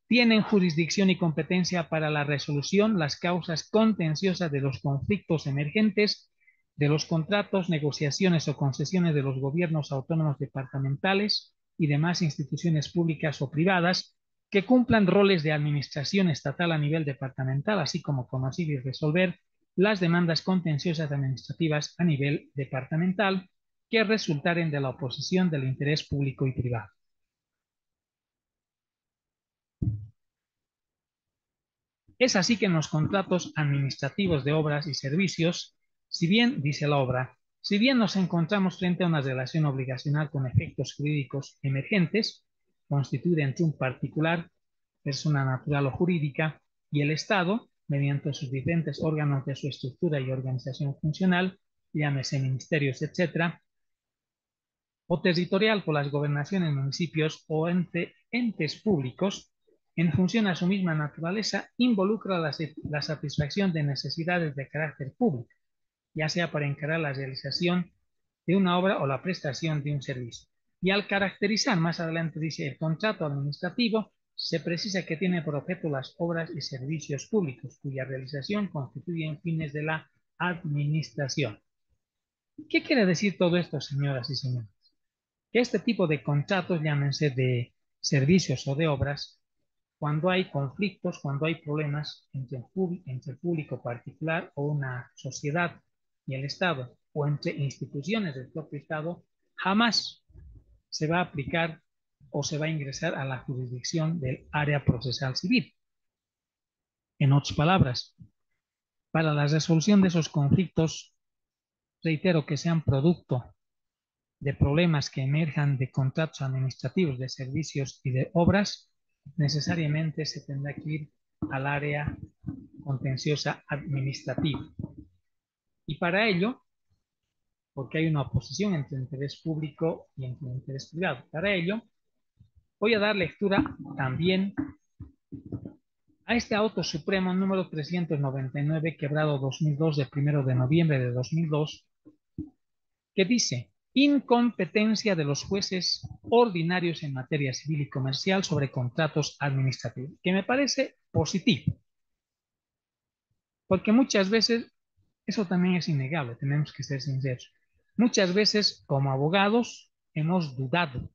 tienen jurisdicción y competencia para la resolución las causas contenciosas de los conflictos emergentes de los contratos, negociaciones o concesiones de los gobiernos autónomos departamentales y demás instituciones públicas o privadas que cumplan roles de administración estatal a nivel departamental, así como conocer y resolver las demandas contenciosas administrativas a nivel departamental que resultaren de la oposición del interés público y privado. Es así que en los contratos administrativos de obras y servicios, si bien, dice la obra, si bien nos encontramos frente a una relación obligacional con efectos jurídicos emergentes, constituida entre un particular, persona natural o jurídica, y el Estado, mediante sus diferentes órganos de su estructura y organización funcional, llámese ministerios, etc., o territorial por las gobernaciones, municipios o entes públicos, en función a su misma naturaleza, involucra la satisfacción de necesidades de carácter público, ya sea para encarar la realización de una obra o la prestación de un servicio. Y al caracterizar, más adelante dice, el contrato administrativo, se precisa que tiene por objeto las obras y servicios públicos, cuya realización constituyen fines de la administración. ¿Qué quiere decir todo esto, señoras y señores? Que este tipo de contratos, llámense de servicios o de obras, cuando hay conflictos, cuando hay problemas entre el público particular o una sociedad y el Estado, o entre instituciones del propio Estado, jamás se va a aplicar o se va a ingresar a la jurisdicción del área procesal civil. En otras palabras, para la resolución de esos conflictos, reitero que sean producto de problemas que emerjan de contratos administrativos de servicios y de obras, necesariamente se tendrá que ir al área contenciosa administrativa. Y para ello, porque hay una oposición entre el interés público y entre el interés privado, para ello voy a dar lectura también a este auto supremo número 399, quebrado 2002, de 1 de noviembre de 2002, que dice: incompetencia de los jueces ordinarios en materia civil y comercial sobre contratos administrativos, que me parece positivo, porque muchas veces, eso también es innegable, tenemos que ser sinceros, muchas veces como abogados hemos dudado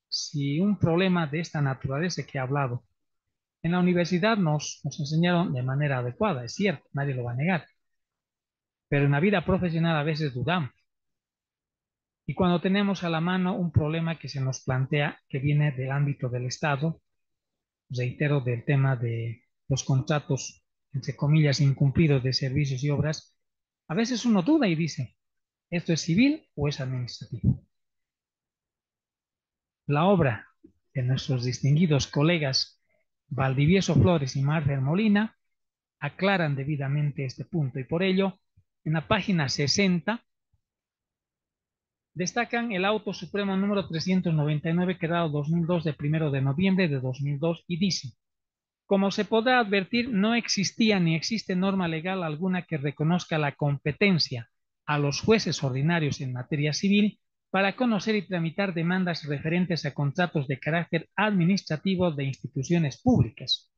si un problema de esta naturaleza que he hablado, En la universidad nos enseñaron de manera adecuada, es cierto, nadie lo va a negar, pero en la vida profesional a veces dudamos. Y cuando tenemos a la mano un problema que se nos plantea que viene del ámbito del Estado, reitero, del tema de los contratos, entre comillas, incumplidos de servicios y obras, a veces uno duda y dice, ¿esto es civil o es administrativo? La obra de nuestros distinguidos colegas Valdivieso Flores y Marcel Molina aclaran debidamente este punto y por ello, en la página 60, destacan el auto supremo número 399 quedado 2002 de 1 de noviembre de 2002 y dice, como se podrá advertir, no existía ni existe norma legal alguna que reconozca la competencia a los jueces ordinarios en materia civil para conocer y tramitar demandas referentes a contratos de carácter administrativo de instituciones públicas.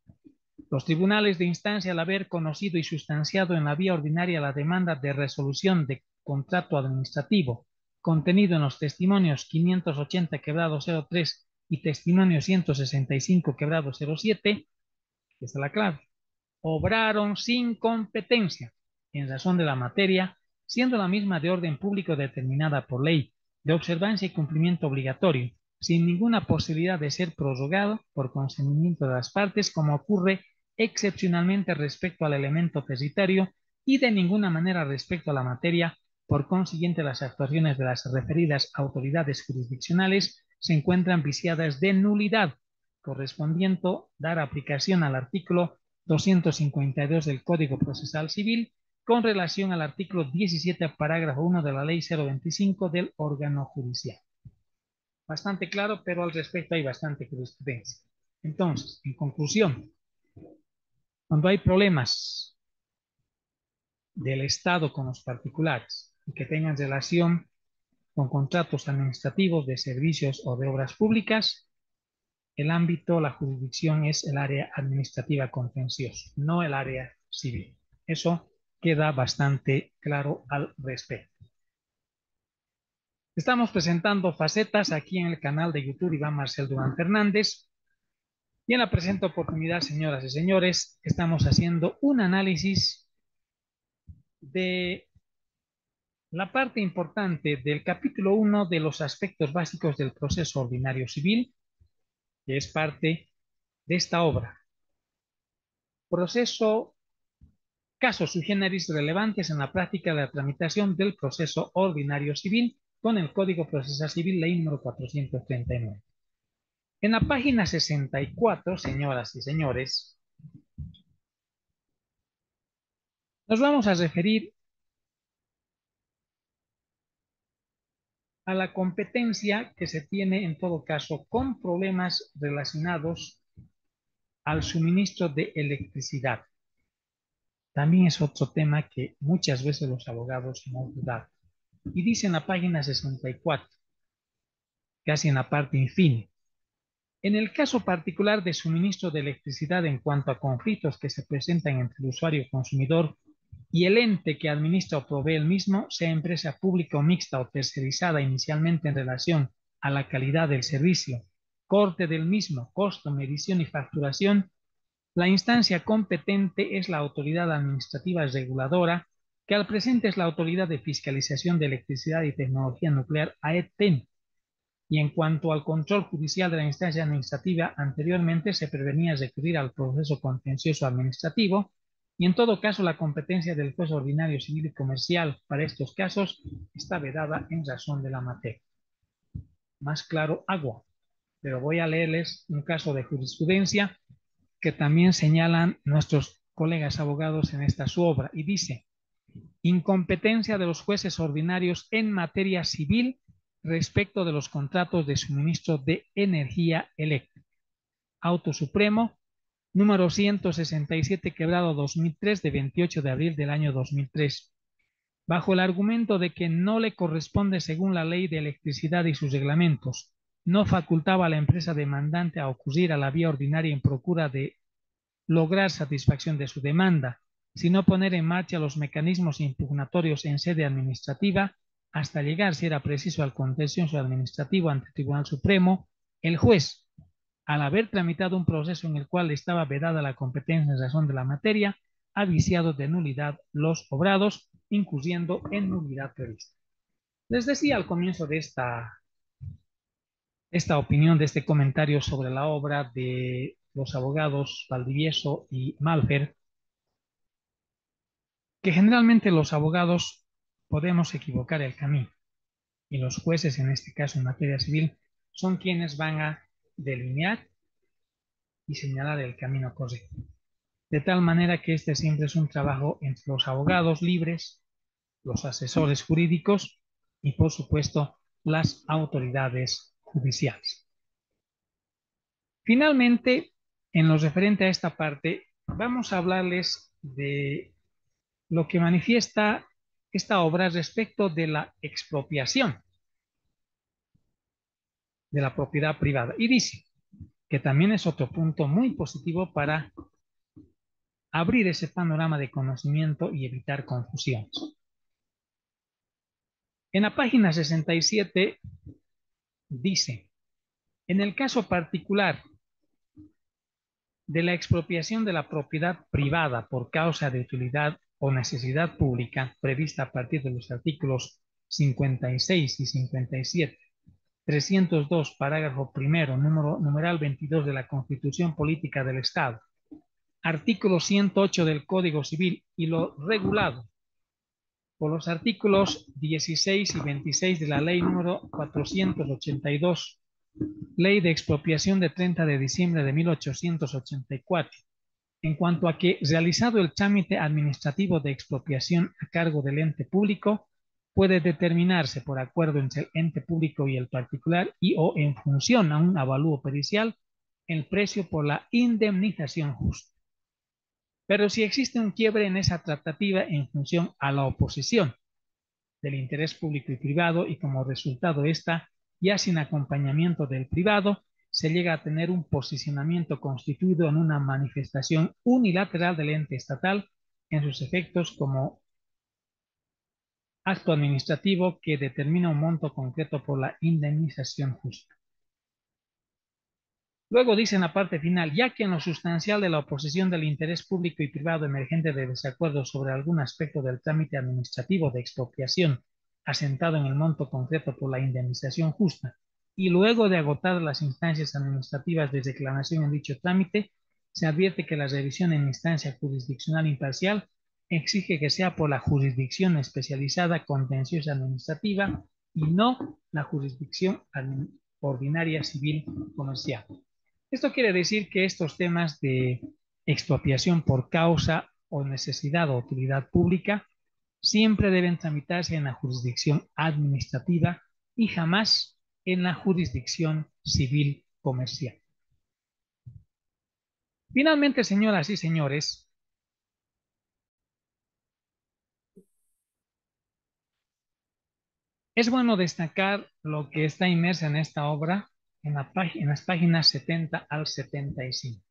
Los tribunales de instancia, al haber conocido y sustanciado en la vía ordinaria la demanda de resolución de contrato administrativo contenido en los testimonios 580 quebrado 03 y testimonio 165 quebrado 07, esta es la clave, obraron sin competencia en razón de la materia, siendo la misma de orden público determinada por ley, de observancia y cumplimiento obligatorio, sin ninguna posibilidad de ser prorrogado por consentimiento de las partes, como ocurre excepcionalmente respecto al elemento territorio y de ninguna manera respecto a la materia. Por consiguiente, las actuaciones de las referidas autoridades jurisdiccionales se encuentran viciadas de nulidad, correspondiendo dar aplicación al artículo 252 del Código Procesal Civil con relación al artículo 17, parágrafo 1 de la Ley 025 del órgano judicial. Bastante claro, pero al respecto hay bastante jurisprudencia. Entonces, en conclusión, cuando hay problemas del Estado con los particulares y que tengan relación con contratos administrativos de servicios o de obras públicas, el ámbito, la jurisdicción es el área administrativa contencioso, no el área civil. Eso queda bastante claro al respecto. Estamos presentando facetas aquí en el canal de YouTube Iván Marcel Durán Fernández. Y en la presente oportunidad, señoras y señores, estamos haciendo un análisis de la parte importante del capítulo 1 de los aspectos básicos del proceso ordinario civil, que es parte de esta obra. Proceso, casos sui generis relevantes en la práctica de la tramitación del proceso ordinario civil con el Código Procesal Civil, ley número 439. En la página 64, señoras y señores, nos vamos a referir a la competencia que se tiene en todo caso con problemas relacionados al suministro de electricidad. También es otro tema que muchas veces los abogados no dudan. Y dice en la página 64, casi en la parte infine, en el caso particular de suministro de electricidad en cuanto a conflictos que se presentan entre el usuario y consumidor y el ente que administra o provee el mismo, sea empresa pública o mixta o tercerizada inicialmente en relación a la calidad del servicio, corte del mismo, costo, medición y facturación, la instancia competente es la autoridad administrativa reguladora, que al presente es la Autoridad de Fiscalización de Electricidad y Tecnología Nuclear, AETEN. Y en cuanto al control judicial de la instancia administrativa, anteriormente se prevenía recurrir al proceso contencioso administrativo, y en todo caso la competencia del juez ordinario civil y comercial para estos casos está vedada en razón de la materia. Más claro, agua. Pero voy a leerles un caso de jurisprudencia que también señalan nuestros colegas abogados en esta su obra, y dice: incompetencia de los jueces ordinarios en materia civil respecto de los contratos de suministro de energía eléctrica. Auto Supremo, número 167, quebrado 2003, de 28 de abril del año 2003. Bajo el argumento de que no le corresponde, según la ley de electricidad y sus reglamentos, no facultaba a la empresa demandante a ocurrir a la vía ordinaria en procura de lograr satisfacción de su demanda, sino poner en marcha los mecanismos impugnatorios en sede administrativa hasta llegar, si era preciso, al contencioso administrativo ante el Tribunal Supremo, el juez, al haber tramitado un proceso en el cual estaba vedada la competencia en razón de la materia, ha viciado de nulidad los obrados, incurriendo en nulidad prevista. Les decía al comienzo de esta opinión, de este comentario sobre la obra de los abogados Valdivieso y Malfer, que generalmente los abogados podemos equivocar el camino y los jueces, en este caso en materia civil, son quienes van a delinear y señalar el camino correcto. De tal manera que este siempre es un trabajo entre los abogados libres, los asesores jurídicos y, por supuesto, las autoridades judiciales. Finalmente, en lo referente a esta parte, vamos a hablarles de lo que manifiesta esta obra respecto de la expropiación de la propiedad privada. Y dice que también es otro punto muy positivo para abrir ese panorama de conocimiento y evitar confusiones. En la página 67 dice, en el caso particular de la expropiación de la propiedad privada por causa de utilidad o necesidad pública prevista a partir de los artículos 56 y 57, 302, parágrafo primero, numeral 22 de la Constitución Política del Estado, artículo 108 del Código Civil y lo regulado por los artículos 16 y 26 de la Ley número 482, Ley de Expropiación de 30 de diciembre de 1884, en cuanto a que, realizado el trámite administrativo de expropiación a cargo del ente público, puede determinarse por acuerdo entre el ente público y el particular y o en función a un avalúo pericial el precio por la indemnización justa. Pero si existe un quiebre en esa tratativa en función a la oposición del interés público y privado y como resultado esta, ya sin acompañamiento del privado, se llega a tener un posicionamiento constituido en una manifestación unilateral del ente estatal en sus efectos como acto administrativo que determina un monto concreto por la indemnización justa. Luego dice en la parte final, ya que en lo sustancial de la oposición del interés público y privado emergente de desacuerdo sobre algún aspecto del trámite administrativo de expropiación asentado en el monto concreto por la indemnización justa, y luego de agotar las instancias administrativas de reclamación en dicho trámite, se advierte que la revisión en instancia jurisdiccional imparcial exige que sea por la jurisdicción especializada contenciosa administrativa y no la jurisdicción ordinaria civil comercial. Esto quiere decir que estos temas de expropiación por causa o necesidad o utilidad pública siempre deben tramitarse en la jurisdicción administrativa y jamás en la jurisdicción civil comercial. Finalmente, señoras y señores, es bueno destacar lo que está inmerso en esta obra en las páginas 70 al 75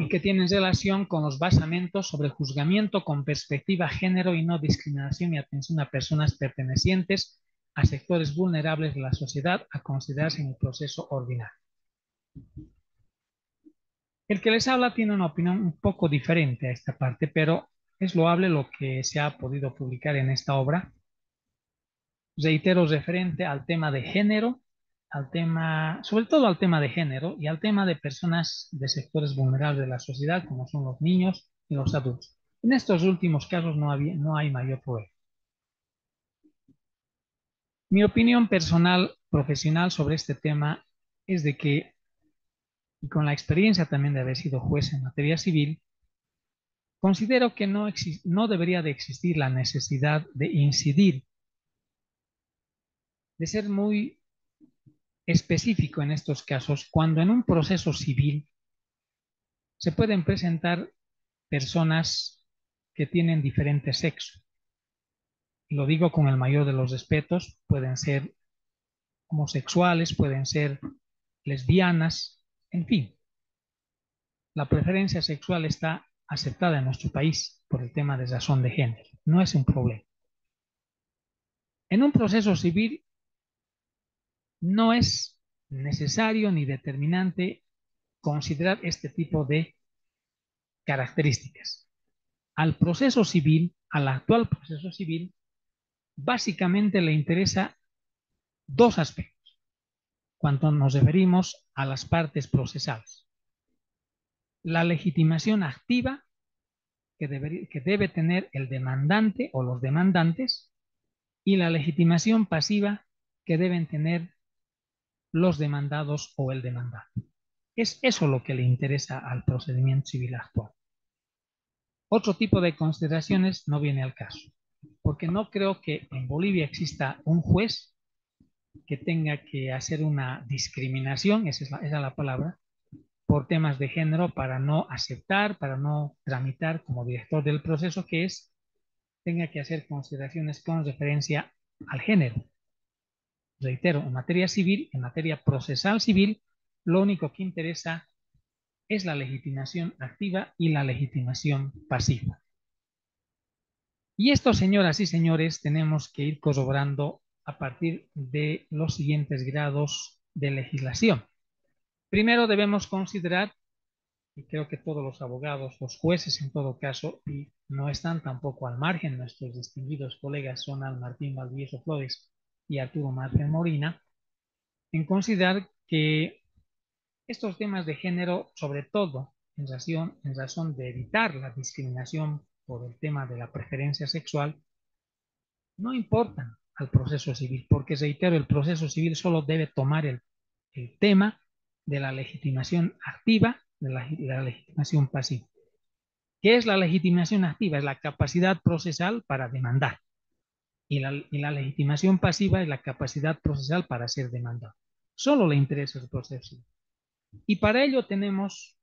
y que tienen relación con los basamentos sobre juzgamiento con perspectiva género y no discriminación y atención a personas pertenecientes a sectores vulnerables de la sociedad a considerarse en el proceso ordinario. El que les habla tiene una opinión un poco diferente a esta parte, pero es loable lo que se ha podido publicar en esta obra. Reitero, referente al tema de género, al tema, sobre todo al tema de género y al tema de personas de sectores vulnerables de la sociedad, como son los niños y los adultos. En estos últimos casos no hay mayor problema. Mi opinión personal, profesional sobre este tema es de que, y con la experiencia también de haber sido juez en materia civil, considero que no debería de existir la necesidad de incidir, de ser muy específico en estos casos, cuando en un proceso civil se pueden presentar personas que tienen diferente sexo. Y lo digo con el mayor de los respetos, pueden ser homosexuales, pueden ser lesbianas, en fin. La preferencia sexual está aceptada en nuestro país por el tema de razón de género. No es un problema. En un proceso civil no es necesario ni determinante considerar este tipo de características. Al actual proceso civil, básicamente le interesa dos aspectos cuando nos referimos a las partes procesales. La legitimación activa que debe tener el demandante o los demandantes y la legitimación pasiva que deben tener los demandados o el demandado. Es eso lo que le interesa al procedimiento civil actual. Otro tipo de consideraciones no viene al caso, porque no creo que en Bolivia exista un juez que tenga que hacer una discriminación, esa es la palabra, por temas de género para no aceptar, para no tramitar como director del proceso, tenga que hacer consideraciones con referencia al género. Reitero, en materia civil, en materia procesal civil, lo único que interesa es la legitimación activa y la legitimación pasiva. Y esto, señoras y señores, tenemos que ir corroborando a partir de los siguientes grados de legislación. Primero debemos considerar, y creo que todos los abogados, los jueces en todo caso, y no están tampoco al margen nuestros distinguidos colegas Ronald Martín Valdivieso Flores y Arturo Márquez Molina, en considerar que estos temas de género, sobre todo en razón de evitar la discriminación por el tema de la preferencia sexual, no importan al proceso civil, porque reitero, el proceso civil solo debe tomar el tema de la legitimación activa, de la legitimación pasiva. ¿Qué es la legitimación activa? Es la capacidad procesal para demandar. Y la legitimación pasiva es la capacidad procesal para ser demandado. Solo le interesa el proceso civil. Y para ello tenemos,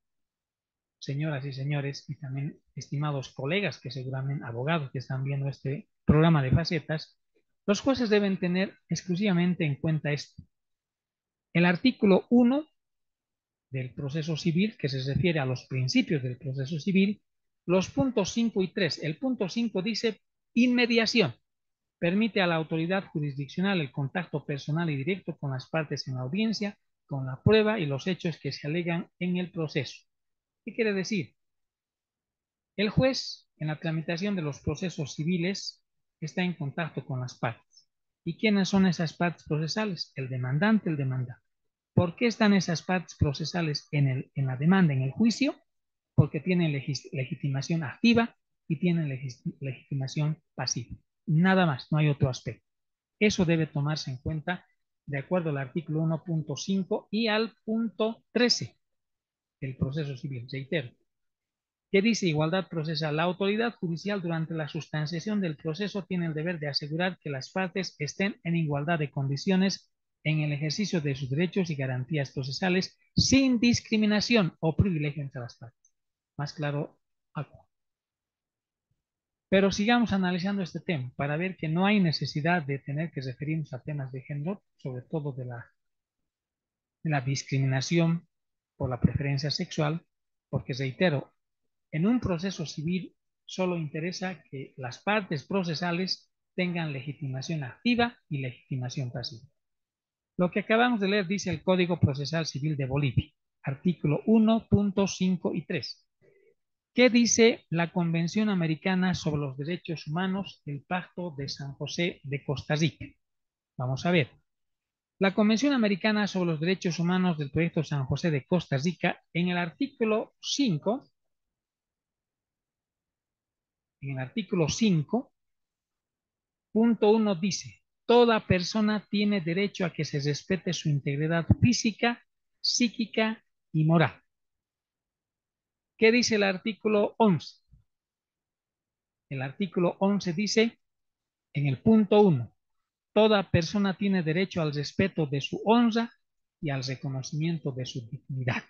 señoras y señores, y también estimados colegas que seguramente abogados que están viendo este programa de facetas, los jueces deben tener exclusivamente en cuenta esto. El artículo 1 del proceso civil, que se refiere a los principios del proceso civil, los puntos 5 y 3. El punto 5 dice inmediación. Permite a la autoridad jurisdiccional el contacto personal y directo con las partes en la audiencia, con la prueba y los hechos que se alegan en el proceso. ¿Qué quiere decir? El juez, en la tramitación de los procesos civiles, está en contacto con las partes. ¿Y quiénes son esas partes procesales? El demandante, el demandado. ¿Por qué están esas partes procesales en la demanda, en el juicio? Porque tienen legitimación activa y tienen legitimación pasiva. Nada más, no hay otro aspecto. Eso debe tomarse en cuenta de acuerdo al artículo 1.5 y al punto 13 del proceso civil. Reitero, que dice igualdad procesal. La autoridad judicial durante la sustanciación del proceso tiene el deber de asegurar que las partes estén en igualdad de condiciones en el ejercicio de sus derechos y garantías procesales sin discriminación o privilegio entre las partes. Más claro, algo. Pero sigamos analizando este tema para ver que no hay necesidad de tener que referirnos a temas de género, sobre todo de la discriminación por la preferencia sexual, porque reitero, en un proceso civil solo interesa que las partes procesales tengan legitimación activa y legitimación pasiva. Lo que acabamos de leer dice el Código Procesal Civil de Bolivia, artículo 1.5 y 3. ¿Qué dice la Convención Americana sobre los Derechos Humanos, el Pacto de San José de Costa Rica? Vamos a ver. La Convención Americana sobre los Derechos Humanos del Proyecto San José de Costa Rica, en el artículo 5, punto 1 dice, toda persona tiene derecho a que se respete su integridad física, psíquica y moral. ¿Qué dice el artículo 11? El artículo 11 dice, en el punto 1, toda persona tiene derecho al respeto de su honra y al reconocimiento de su dignidad.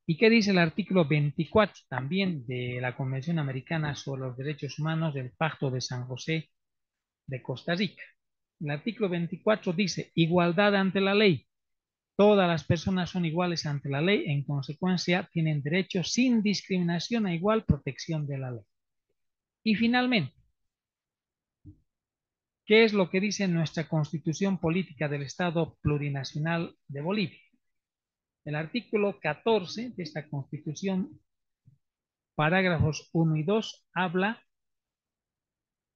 ¿Y qué dice el artículo 24 también de la Convención Americana sobre los Derechos Humanos del Pacto de San José de Costa Rica? El artículo 24 dice, igualdad ante la ley. Todas las personas son iguales ante la ley, en consecuencia tienen derecho sin discriminación a igual protección de la ley. Y finalmente, ¿Qué es lo que dice nuestra Constitución Política del Estado Plurinacional de Bolivia? El artículo 14 de esta Constitución, parágrafos 1 y 2, habla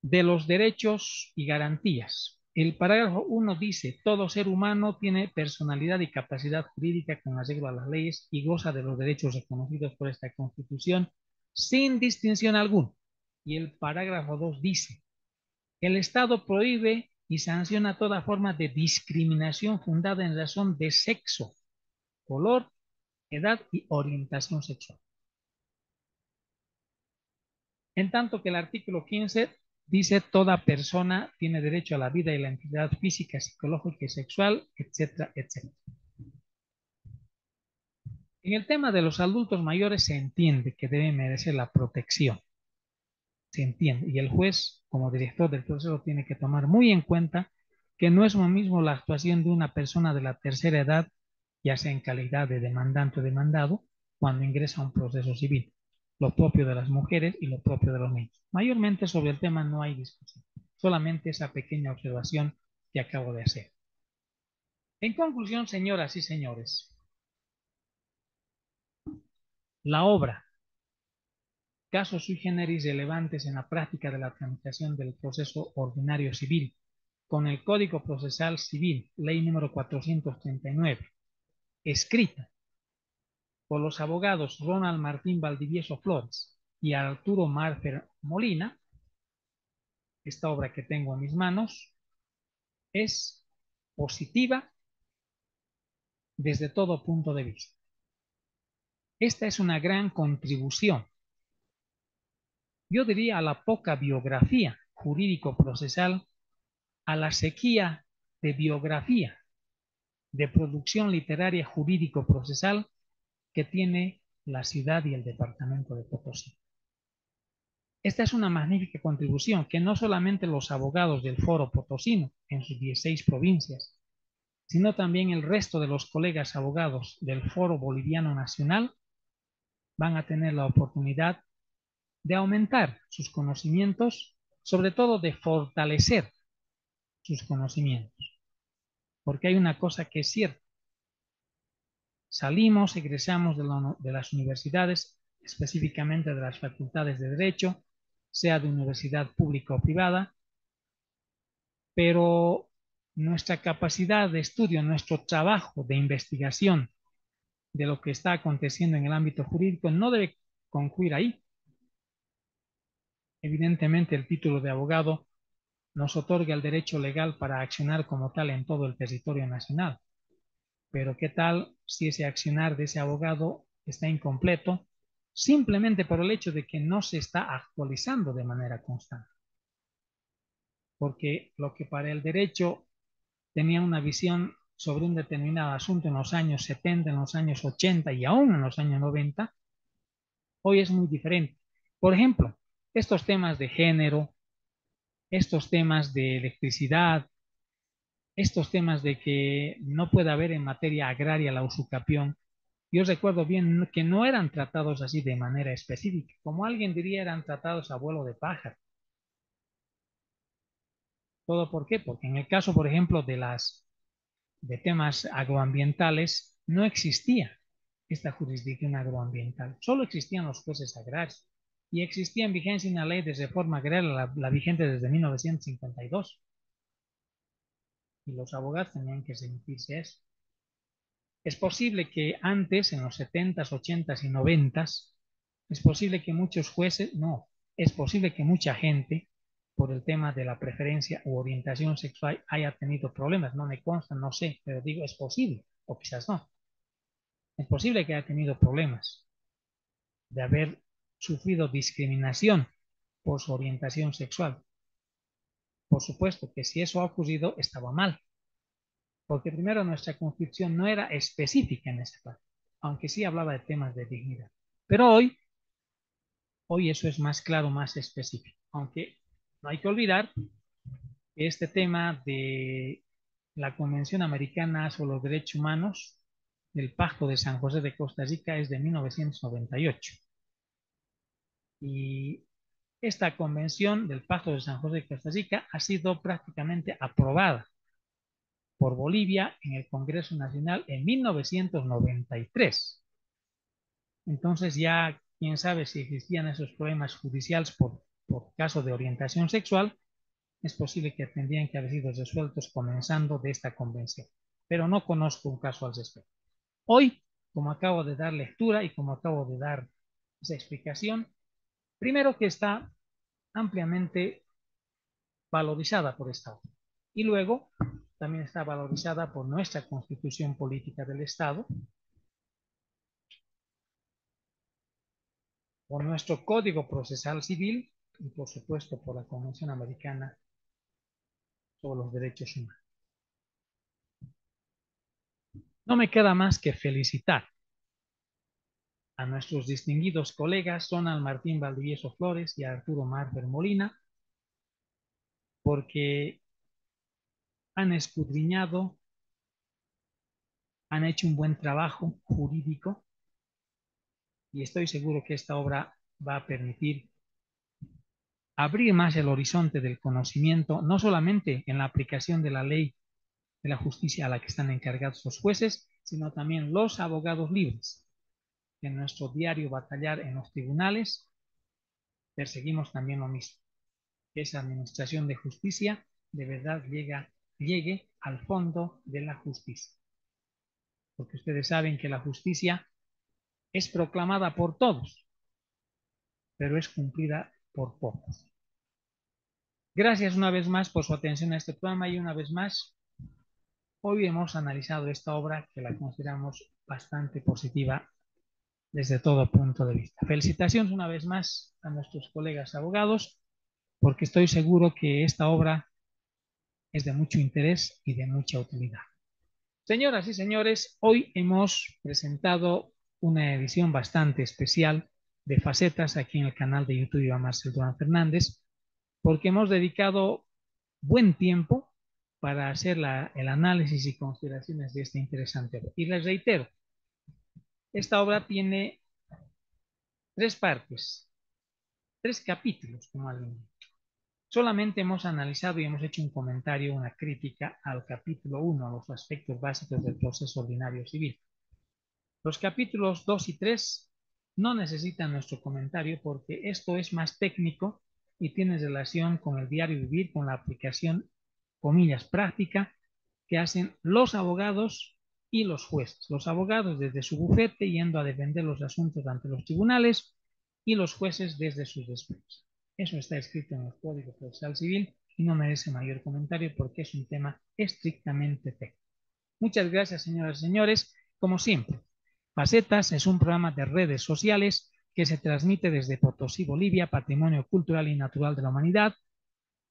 de los derechos y garantías. El parágrafo 1 dice, todo ser humano tiene personalidad y capacidad jurídica con arreglo a las leyes y goza de los derechos reconocidos por esta Constitución sin distinción alguna. Y el parágrafo 2 dice, el Estado prohíbe y sanciona toda forma de discriminación fundada en razón de sexo, color, edad y orientación sexual. En tanto que el artículo 15 dice toda persona tiene derecho a la vida y la integridad física, psicológica y sexual, etcétera, etcétera. En el tema de los adultos mayores se entiende que deben merecer la protección, se entiende, y el juez, como director del proceso, tiene que tomar muy en cuenta que no es lo mismo la actuación de una persona de la tercera edad, ya sea en calidad de demandante o demandado, cuando ingresa a un proceso civil, lo propio de las mujeres y lo propio de los niños. Mayormente sobre el tema no hay discusión, solamente esa pequeña observación que acabo de hacer. En conclusión, señoras y señores, la obra casos sui generis relevantes en la práctica de la tramitación del proceso ordinario civil, con el Código Procesal Civil, ley número 439, escrita por los abogados Ronald Martín Valdivieso Flores y Arturo Marfer Molina, esta obra que tengo en mis manos, es positiva desde todo punto de vista. Esta es una gran contribución, yo diría, a la poca biografía jurídico-procesal, a la sequía de biografía de producción literaria jurídico-procesal que tiene la ciudad y el departamento de Potosí. Esta es una magnífica contribución que no solamente los abogados del Foro Potosino en sus 16 provincias, sino también el resto de los colegas abogados del Foro Boliviano Nacional van a tener la oportunidad de aumentar sus conocimientos, sobre todo de fortalecer sus conocimientos. Porque hay una cosa que es cierta. Salimos, egresamos de las universidades, específicamente de las facultades de Derecho, sea de universidad pública o privada, pero nuestra capacidad de estudio, nuestro trabajo de investigación de lo que está aconteciendo en el ámbito jurídico no debe concluir ahí. Evidentemente, el título de abogado nos otorga el derecho legal para accionar como tal en todo el territorio nacional. Pero ¿qué tal si ese accionar de ese abogado está incompleto simplemente por el hecho de que no se está actualizando de manera constante? Porque lo que para el derecho tenía una visión sobre un determinado asunto en los años 70, en los años 80 y aún en los años 90, hoy es muy diferente. Por ejemplo, estos temas de género, estos temas de electricidad, estos temas de que no puede haber en materia agraria la usucapión, yo recuerdo bien que no eran tratados así de manera específica, como alguien diría, eran tratados a vuelo de pájaro. ¿Todo por qué? Porque en el caso, por ejemplo, de temas agroambientales, no existía esta jurisdicción agroambiental, solo existían los jueces agrarios y existía en vigencia una ley de reforma agraria, la vigente desde 1952, y los abogados tenían que remitirse a eso. Es posible que antes, en los 70s, 80s y 90s, es posible que muchos jueces, no, es posible que mucha gente, por el tema de la preferencia u orientación sexual, haya tenido problemas. No me consta, no sé, pero digo, es posible, o quizás no. Es posible que haya tenido problemas de haber sufrido discriminación por su orientación sexual. Por supuesto que si eso ha ocurrido, estaba mal, porque primero nuestra constitución no era específica en ese parte, aunque sí hablaba de temas de dignidad. Pero hoy eso es más claro, más específico, aunque no hay que olvidar que este tema de la Convención Americana sobre los Derechos Humanos del Pacto de San José de Costa Rica es de 1998 y Esta convención del Pacto de San José de Costa Rica ha sido prácticamente aprobada por Bolivia en el Congreso Nacional en 1993. Entonces ya, quién sabe si existían esos problemas judiciales por caso de orientación sexual, es posible que tendrían que haber sido resueltos comenzando de esta convención. Pero no conozco un caso al respecto. Hoy, como acabo de dar lectura y como acabo de dar esa explicación, primero que está ampliamente valorizada por esta obra. Y luego también está valorizada por nuestra Constitución Política del Estado, por nuestro Código Procesal Civil y por supuesto por la Convención Americana sobre los Derechos Humanos. No me queda más que felicitar a nuestros distinguidos colegas Donald Martín Valdivieso Flores y a Arturo Marfer Molina, porque han escudriñado, han hecho un buen trabajo jurídico y estoy seguro que esta obra va a permitir abrir más el horizonte del conocimiento, no solamente en la aplicación de la ley de la justicia a la que están encargados los jueces, sino también los abogados libres. En nuestro diario batallar en los tribunales perseguimos también lo mismo, que esa administración de justicia de verdad llegue al fondo de la justicia. Porque ustedes saben que la justicia es proclamada por todos, pero es cumplida por pocos. Gracias una vez más por su atención a este programa y una vez más, hoy hemos analizado esta obra que la consideramos bastante positiva desde todo punto de vista. Felicitaciones una vez más a nuestros colegas abogados, porque estoy seguro que esta obra es de mucho interés y de mucha utilidad. Señoras y señores, hoy hemos presentado una edición bastante especial de Facetas aquí en el canal de YouTube de Marcel Durán Fernández, porque hemos dedicado buen tiempo para hacer el análisis y consideraciones de esta interesante obra. Y les reitero, esta obra tiene 3 partes, 3 capítulos, como alguien. Solamente hemos analizado y hemos hecho un comentario, una crítica al capítulo 1, a los aspectos básicos del proceso ordinario civil. Los capítulos 2 y 3 no necesitan nuestro comentario porque esto es más técnico y tiene relación con el diario vivir, con la aplicación, comillas, práctica que hacen los abogados y los jueces. Los abogados desde su bufete yendo a defender los asuntos ante los tribunales y los jueces desde sus despachos. Eso está escrito en el Código Procesal Civil y no merece mayor comentario porque es un tema estrictamente técnico. Muchas gracias, señoras y señores. Como siempre, Facetas es un programa de redes sociales que se transmite desde Potosí, Bolivia, patrimonio cultural y natural de la humanidad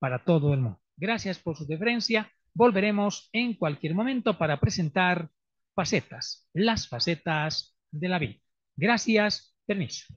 para todo el mundo. Gracias por su deferencia. Volveremos en cualquier momento para presentar Facetas, las facetas de la vida. Gracias, permiso.